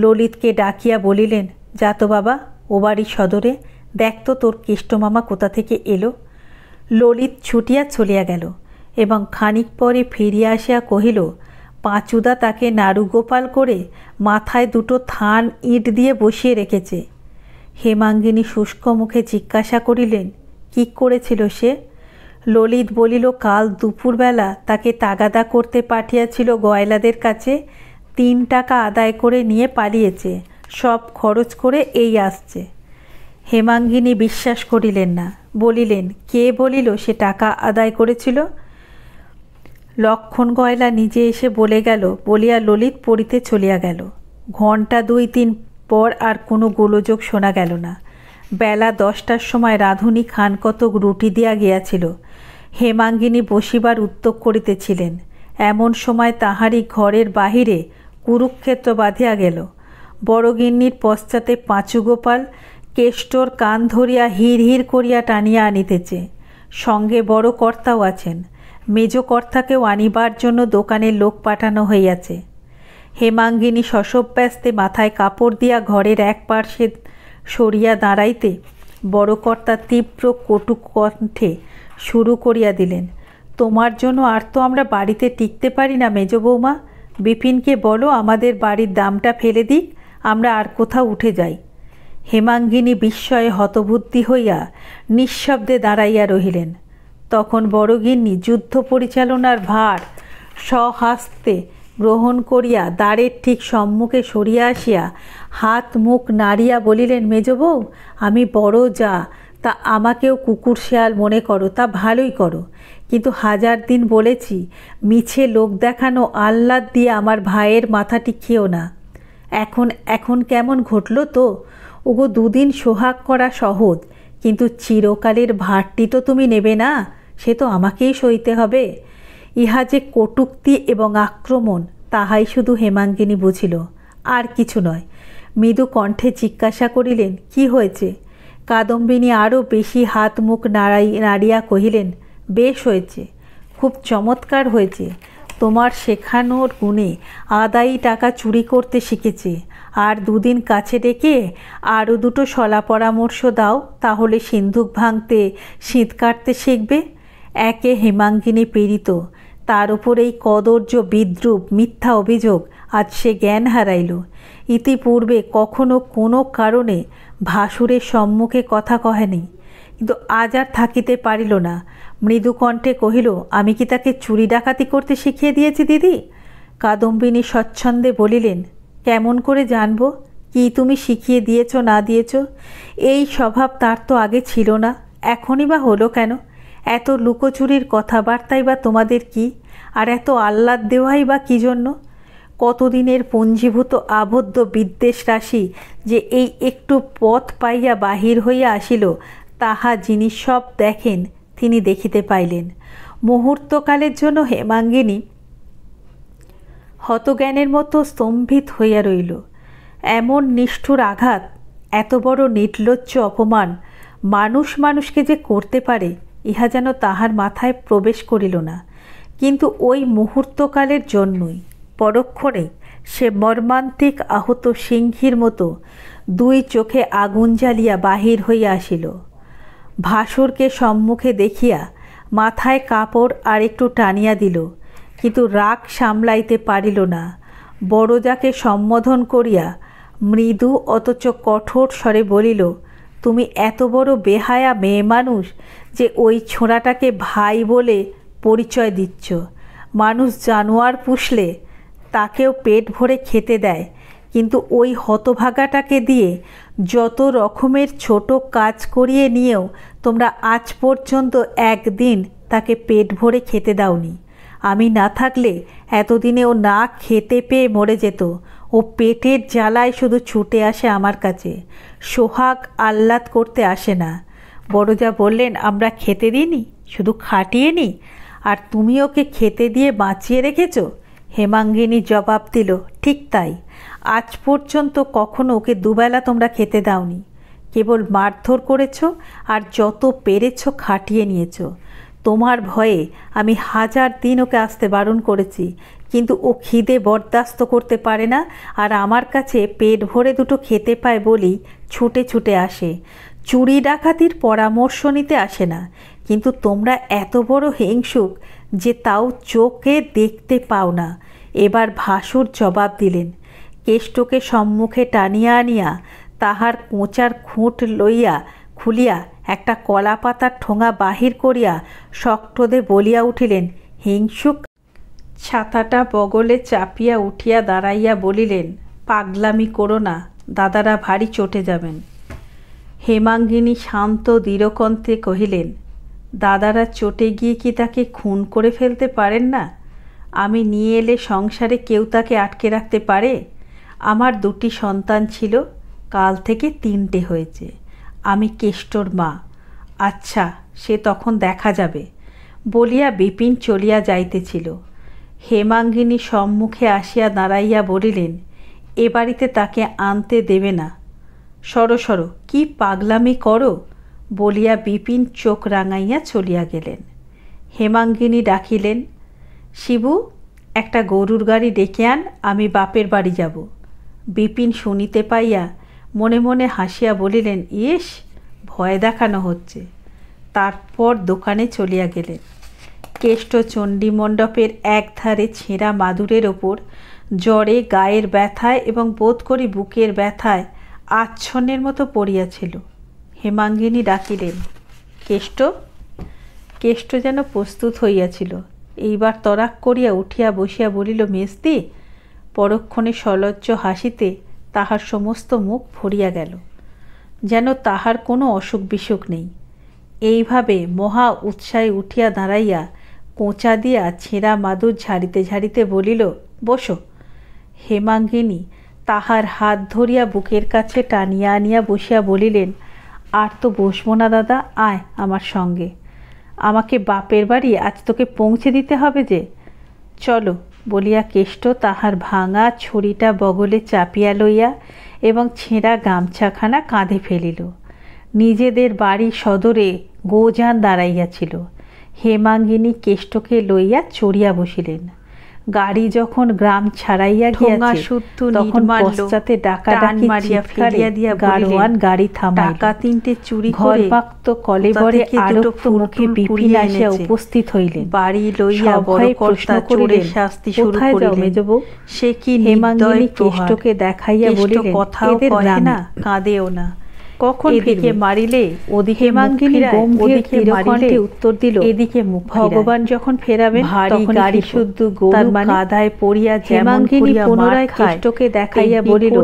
ললিতকে ডাকিয়া বলিলেন, যা তো বাবা, ও বাড়ি সদরে, দেখ তো তোর কেষ্টমামা কোথা থেকে এলো। ললিত ছুটিয়া চলিয়া গেল এবং খানিক পরে ফিরিয়া আসিয়া কহিল, পাঁচুদা তাকে নাড়ুগোপাল করে মাথায় দুটো থান ইট দিয়ে বসিয়ে রেখেছে। হেমাঙ্গিনী শুষ্ক মুখে জিজ্ঞাসা করিলেন, কি করেছিল সে? ললিত বলিল, কাল দুপুরবেলা তাকে তাগাদা করতে পাঠিয়েছিল গয়লাদের কাছে, 3 টাকা আদায় করে নিয়ে পালিয়েছে, সব খরচ করে এই আসছে। হেমাঙ্গিনী বিশ্বাস করিলেন না, বলিলেন, কে বলিল সে টাকা আদায় করেছিল? লক্ষণ গয়লা নিজে এসে বলে গেল, বলিয়া ললিত পড়িতে চলিয়া গেল। ঘণ্টা 2-3 পর আর কোনো গোলযোগ শোনা গেল না। বেলা 10টার সময় রাঁধুনি খান কতক রুটি দিয়া গিয়াছিল। হেমাঙ্গিনী বসিবার উদ্যোগ করিতেছিলেন, এমন সময় তাহারই ঘরের বাহিরে কুরুক্ষেত্র বাঁধিয়া গেল। বড়গিন্নির পশ্চাতে পাঁচুগোপাল কেষ্টর কান ধরিয়া হিড় হিড় করিয়া টানিয়া আনিতেছে। সঙ্গে বড় কর্তাও আছেন। মেজ কর্তাকেও আনিবার জন্য দোকানের লোক পাঠানো হইয়াছে। হেমাঙ্গিনী শশব্যস্তে মাথায় কাপড় দিয়া ঘরের এক পার্শ্বে সরিয়া দাঁড়াইতে বড় কর্তা তীব্র কটু কণ্ঠে শুরু করিয়া দিলেন, তোমার জন্য আর তো আমরা বাড়িতে টিকতে পারি না মেজ বৌমা। বিপিনকে বলো আমাদের বাড়ির দামটা ফেলে দিক, আমরা আর কোথাও উঠে যাই। হেমাঙ্গিনী বিস্ময়ে হতবুদ্ধি হইয়া নিঃশব্দে দাঁড়াইয়া রহিলেন। তখন বড়গিন্নি যুদ্ধ পরিচালনার ভার স্বহস্তে গ্রহণ করিয়া দ্বারের ঠিক সম্মুখে সরিয়া আসিয়া হাত মুখ নাড়িয়া বলিলেন, মেজবউ, আমি বড় যা, তা আমাকেও কুকুর শেয়াল মনে করো, তা ভালোই করো, কিন্তু 1000 দিন বলেছি, মিছে লোক দেখানো আহ্লাদ দিয়ে আমার ভাইয়ের মাথাটি খেও না। এখন কেমন ঘটল তো? ওগো, 2 দিন সোহাগ করা সহজ, কিন্তু চিরকালের ভারটি তো তুমি নেবে না, সে তো আমাকেই সইতে হবে। ইহা যে কটূক্তি এবং আক্রমণ, তাহাই শুধু হেমাঙ্গিনী বুঝিল, আর কিছু নয়। মৃদু কণ্ঠে জিজ্ঞাসা করিলেন, কি হয়েছে? কাদম্বিনী আরও বেশি হাত মুখ নাড়িয়া কহিলেন, বেশ হয়েছে, খুব চমৎকার হয়েছে। তোমার শেখানোর গুণে আদায়ী টাকা চুরি করতে শিখেছে। আর 2 দিন কাছে ডেকে আরও 2টো শলা পরামর্শ দাও, তাহলে সিন্ধুক ভাঙতে শীত কাটতে শিখবে। একে হেমাঙ্গিনী পীড়িত, তার উপর এই কদর্য বিদ্রূপ মিথ্যা অভিযোগ, আজ সে জ্ঞান হারাইল। ইতিপূর্বে কখনো কোনো কারণে ভাসুরের সম্মুখে কথা কহেনি, কিন্তু আজ আর থাকিতে পারিল না। মৃদু কণ্ঠে কহিল, আমি কি তাকে চুরি ডাকাতি করতে শিখিয়ে দিয়েছি দিদি? কাদম্বিনী স্বচ্ছন্দে বলিলেন, কেমন করে জানব কি তুমি শিখিয়ে দিয়েছ না দিয়েছ? এই স্বভাব তার তো আগে ছিল না, এখনই বা হলো কেন? এত লুকোচুরির কথাবার্তাই বা তোমাদের কি, আর এত আহ্লাদ দেওয়াই বা কী জন্য? কতদিনের পঞ্জীভূত আবদ্ধ বিদ্বেষ রাশি যে এই একটু পথ পাইয়া বাহির হইয়া আসিল, তাহা যিনি সব দেখেন তিনি দেখিতে পাইলেন। মুহূর্তকালের জন্য হেমাঙ্গিনী হতজ্ঞানের মতো স্তম্ভিত হইয়া রইল। এমন নিষ্ঠুর আঘাত, এত বড় নির্লজ্জ অপমান মানুষকে যে করতে পারে, ইহা যেন তাহার মাথায় প্রবেশ করিল না। কিন্তু ওই মুহূর্তকালের জন্যই পরক্ষণে সে মর্মান্তিক আহত সিংহীর মতো 2 চোখে আগুন জ্বালিয়া বাহির হইয়া আসিল। ভাসুরকে সম্মুখে দেখিয়া মাথায় কাপড় আর একটু টানিয়া দিল, কিন্তু রাগ সামলাইতে পারিল না। বড়জাকে সম্বোধন করিয়া মৃদু অথচ কঠোর স্বরে বলিল, তুমি এত বড় বেহায়া মেয়ে মানুষ যে ওই ছোঁড়াটাকে ভাই বলে পরিচয় দিচ্ছ। মানুষ জানোয়ার পুষলে তাকেও পেট ভরে খেতে দেয়, কিন্তু ওই হতভাগাটাকে দিয়ে যত রকমের ছোট কাজ করিয়ে নিয়েও তোমরা আজ পর্যন্ত একদিন তাকে পেট ভরে খেতে দাওনি। আমি না থাকলে এতদিনে ও না খেতে পেয়ে মরে যেত। ও পেটের জ্বালায় শুধু ছুটে আসে আমার কাছে, সোহাগ আহ্লাদ করতে আসে না। বড়জা বললেন, আমরা খেতে দিইনি, শুধু খাটিয়ে নি, আর তুমি ওকে খেতে দিয়ে বাঁচিয়ে রেখেছ? হেমাঙ্গিনী জবাব দিল, ঠিক তাই। আজ পর্যন্ত কখনো ওকে দুবেলা তোমরা খেতে দাওনি, কেবল মারধর করেছ আর যত পেরেছ খাটিয়ে নিয়েছ। তোমার ভয়ে আমি 1000 দিন ওকে আসতে বারণ করেছি, কিন্তু ও খিদে বরদাস্ত করতে পারে না, আর আমার কাছে পেট ভরে দুটো খেতে পায় বলেই ছুটে ছুটে আসে। চুরি ডাকাতির পরামর্শ নিতে আসে না। কিন্তু তোমরা এত বড় হিংসুক যে তাও চোখে দেখতে পাও না। এবার ভাসুর জবাব দিলেন। কেষ্টকে সম্মুখে টানিয়া আনিয়া তাহার কোঁচার খুঁট লইয়া খুলিয়া একটা কলা পাতার ঠোঙা বাহির করিয়া শক্তদে বলিয়া উঠিলেন, হিংসুক। ছাতাটা বগলে চাপিয়া উঠিয়া দাঁড়াইয়া বলিলেন, পাগলামি করো না, দাদারা ভারী চটে যাবেন। হেমাঙ্গিনী শান্ত দৃঢ়কণ্ঠে কহিলেন, দাদারা চটে গিয়ে কি তাকে খুন করে ফেলতে পারেন না? আমি নিয়ে এলে সংসারে কেউ তাকে আটকে রাখতে পারে? আমার 2টি সন্তান ছিল, কাল থেকে 3টে হয়েছে। আমি কেষ্টর মা। আচ্ছা, সে তখন দেখা যাবে বলিয়া বিপিন চলিয়া যাইতেছিল। হেমাঙ্গিনী সম্মুখে আসিয়া দাঁড়াইয়া বলিলেন, এ বাড়িতে তাকে আনতে দেবে না। সরো সরো, কি পাগলামি করো বলিয়া বিপিন চোখ রাঙাইয়া চলিয়া গেলেন। হেমাঙ্গিনী ডাকিলেন, শিবু, একটা গরুর গাড়ি ডেকে আন, আমি বাপের বাড়ি যাব। বিপিন শুনিতে পাইয়া মনে মনে হাসিয়া বলিলেন, ইস, ভয় দেখানো হচ্ছে। তারপর দোকানে চলিয়া গেলেন। কেষ্ট চণ্ডী মণ্ডপের একধারে ছেঁড়া মাদুরের ওপর জ্বরে, গায়ের ব্যথায় এবং বোধ করি বুকের ব্যথায় আচ্ছন্নের মতো পড়িয়াছিল। হেমাঙ্গিনী ডাকিলেন, কেষ্ট। কেষ্ট যেন প্রস্তুত হইয়াছিল। এইবার তরাক করিয়া উঠিয়া বসিয়া বলিল, মেজদি। পরক্ষণে সলজ্জ হাসিতে তাহার সমস্ত মুখ ভরিয়া গেল, যেন তাহার কোনো অসুখ বিসুখ নেই। এইভাবে মহা উৎসাহে উঠিয়া দাঁড়াইয়া কোঁচা দিয়া ছেঁড়া মাদুর ঝাড়িতে ঝাড়িতে বলিল, বসো। হেমাঙ্গিনী তাহার হাত ধরিয়া বুকের কাছে টানিয়া আনিয়া বসিয়া বলিলেন, আর তো বসবো না দাদা, আয় আমার সঙ্গে। আমাকে বাপের বাড়ি আজ তোকে পৌঁছে দিতে হবে যে। চলো বলিয়া কেষ্ট তাহার ভাঙা ছড়িটা বগলে চাপিয়া লইয়া এবং ছেঁড়া গামছাখানা কাঁধে ফেলিল। নিজেদের বাড়ি সদরে গোজান দাঁড়াইয়াছিল। হেমাঙ্গিনী কেষ্টকে লইয়া চড়িয়া বসিলেন। গাড়ি যখন গ্রাম ছাড়াইয়া গিয়াছে তখন পশ্চাতে ডাকাডাকি চিৎকারে গাড়োয়ান গাড়ি থামাইল। টাকা 3টে চুরি করে পাক্ত কলেবরে আরক্ত মুখে বিপিন আসিয়া উপস্থিত হইলেন। বাড়ি লইয়া বড় কর্তা চোরের শাস্তি শুরু করিলেন। মেজবউ, সে কি? হেমাঙ্গিনী কেষ্টকে দেখাইয়া বলিলেন, কথাও কহে না, কাঁদেও না, কখন ফিরে মারিলে ওদিকে হেমাঙ্গিনী ওদিকে মারিলে উত্তর দিল, এদিকে মুখ। ভগবান যখন ফেরাবেন তখন গাড়ি শুদ্ধ গরু কাদায় পড়িয়া হেমাঙ্গিনী পুনরায় কেষ্টকে দেখাইয়া বলিল,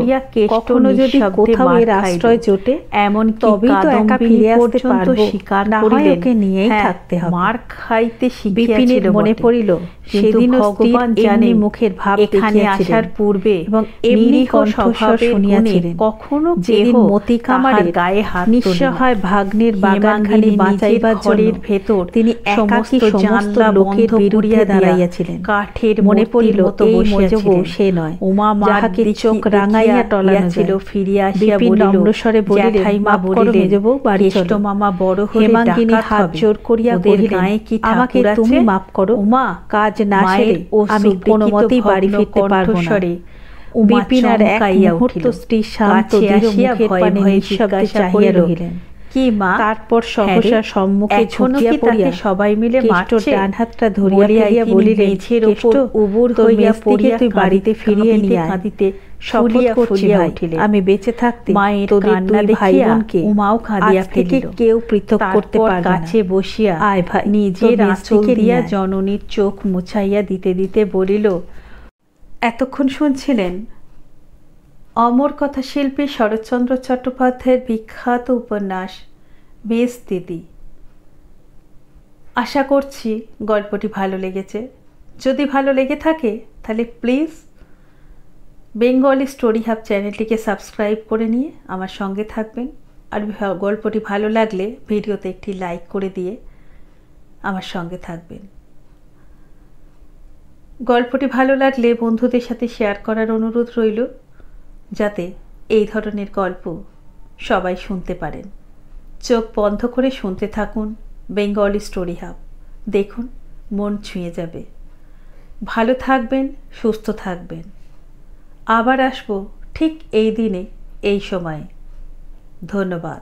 কখনো যদি কোথাও এর আশ্রয় জোটে এমন তবেই তো একা ফিরে আসতে পারবো, শিকার না হয় ওকে নিয়েই থাকতে হবে। মার খাইতে শিখিয়াছিল। মনে পড়িল সেদিন ভগবান জানে মুখের ভাব এখানে আসার পূর্বে এবং এমনি কণ্ঠস্বর শুনিয়াছিলেন। কখনো যেদিন মতিকা আমার গায়ে হাত নিঃসহায় ভাগ্নের বাগানখানি বাঁচাইবার ঘরের ভেতর তিনি সমস্ত জানলা লোকের বিরুদ্ধে দাঁড়াইয়াছিলেন। কাঠের মনে পড়িল এই মজবু সে নয়, উমা যাহাকে চোখ রাঙাইয়া টলাইয়াছিল। ফিরিয়া আসিয়া বলিল, নম্রস্বরে বলিলেন, মা বলিলেন, মেজবউ বাড়ি চলো। মামা বড় হলে হেমাঙ্গিনী হাত জোর করিয়া কহিলেন, আমাকে তুমি মাফ করো। উমা, কাজ না সেরে আমি কোনো মতেই বাড়ি ফিরতে পারবো না। বিপিন আর এক মুহূর্ত স্ত্রী শান্ত দৃঢ় মুখের পানে নিঃশব্দে চাহিয়া রহিলেন। কি মা? তারপর সহসা সম্মুখে ঝুঁকিয়া পড়িয়া সবাই মিলে মাঠের ডান হাতটা ধরিয়া ফেলিয়া বলিলেন, মেঝের উপর উবুর হইয়া পড়িয়া তুই বাড়িতে ফিরিয়ে নিয়ে কাঁদিতে শপথ করিয়া উঠিলেন, আমি বেঁচে থাকতে মায়ের কান্না ভাই বোনকে উমাও কাঁদিয়া ফেলিল, কেউ পৃথক করতে পারবে না। কাছে বসিয়া আয় ভাই নিজের আঁচল দিয়া জননীর চোখ মুছাইয়া দিতে দিতে বলিল, এতক্ষণ শুনছিলেন অমর কথা শিল্পী শরৎচন্দ্র চট্টোপাধ্যায়ের বিখ্যাত উপন্যাস বেশ দিদি। আশা করছি গল্পটি ভালো লেগেছে। যদি ভালো লেগে থাকে তাহলে প্লিজ বেঙ্গলি স্টোরি হাব চ্যানেলটিকে সাবস্ক্রাইব করে নিয়ে আমার সঙ্গে থাকবেন। আর গল্পটি ভালো লাগলে ভিডিওতে একটি লাইক করে দিয়ে আমার সঙ্গে থাকবেন। গল্পটি ভালো লাগলে বন্ধুদের সাথে শেয়ার করার অনুরোধ রইল, যাতে এই ধরনের গল্প সবাই শুনতে পারেন। চোখ বন্ধ করে শুনতে থাকুন বেঙ্গলি স্টোরি হাব। দেখুন, মন ছুঁয়ে যাবে। ভালো থাকবেন, সুস্থ থাকবেন। আবার আসবো ঠিক এই দিনে এই সময়ে। ধন্যবাদ।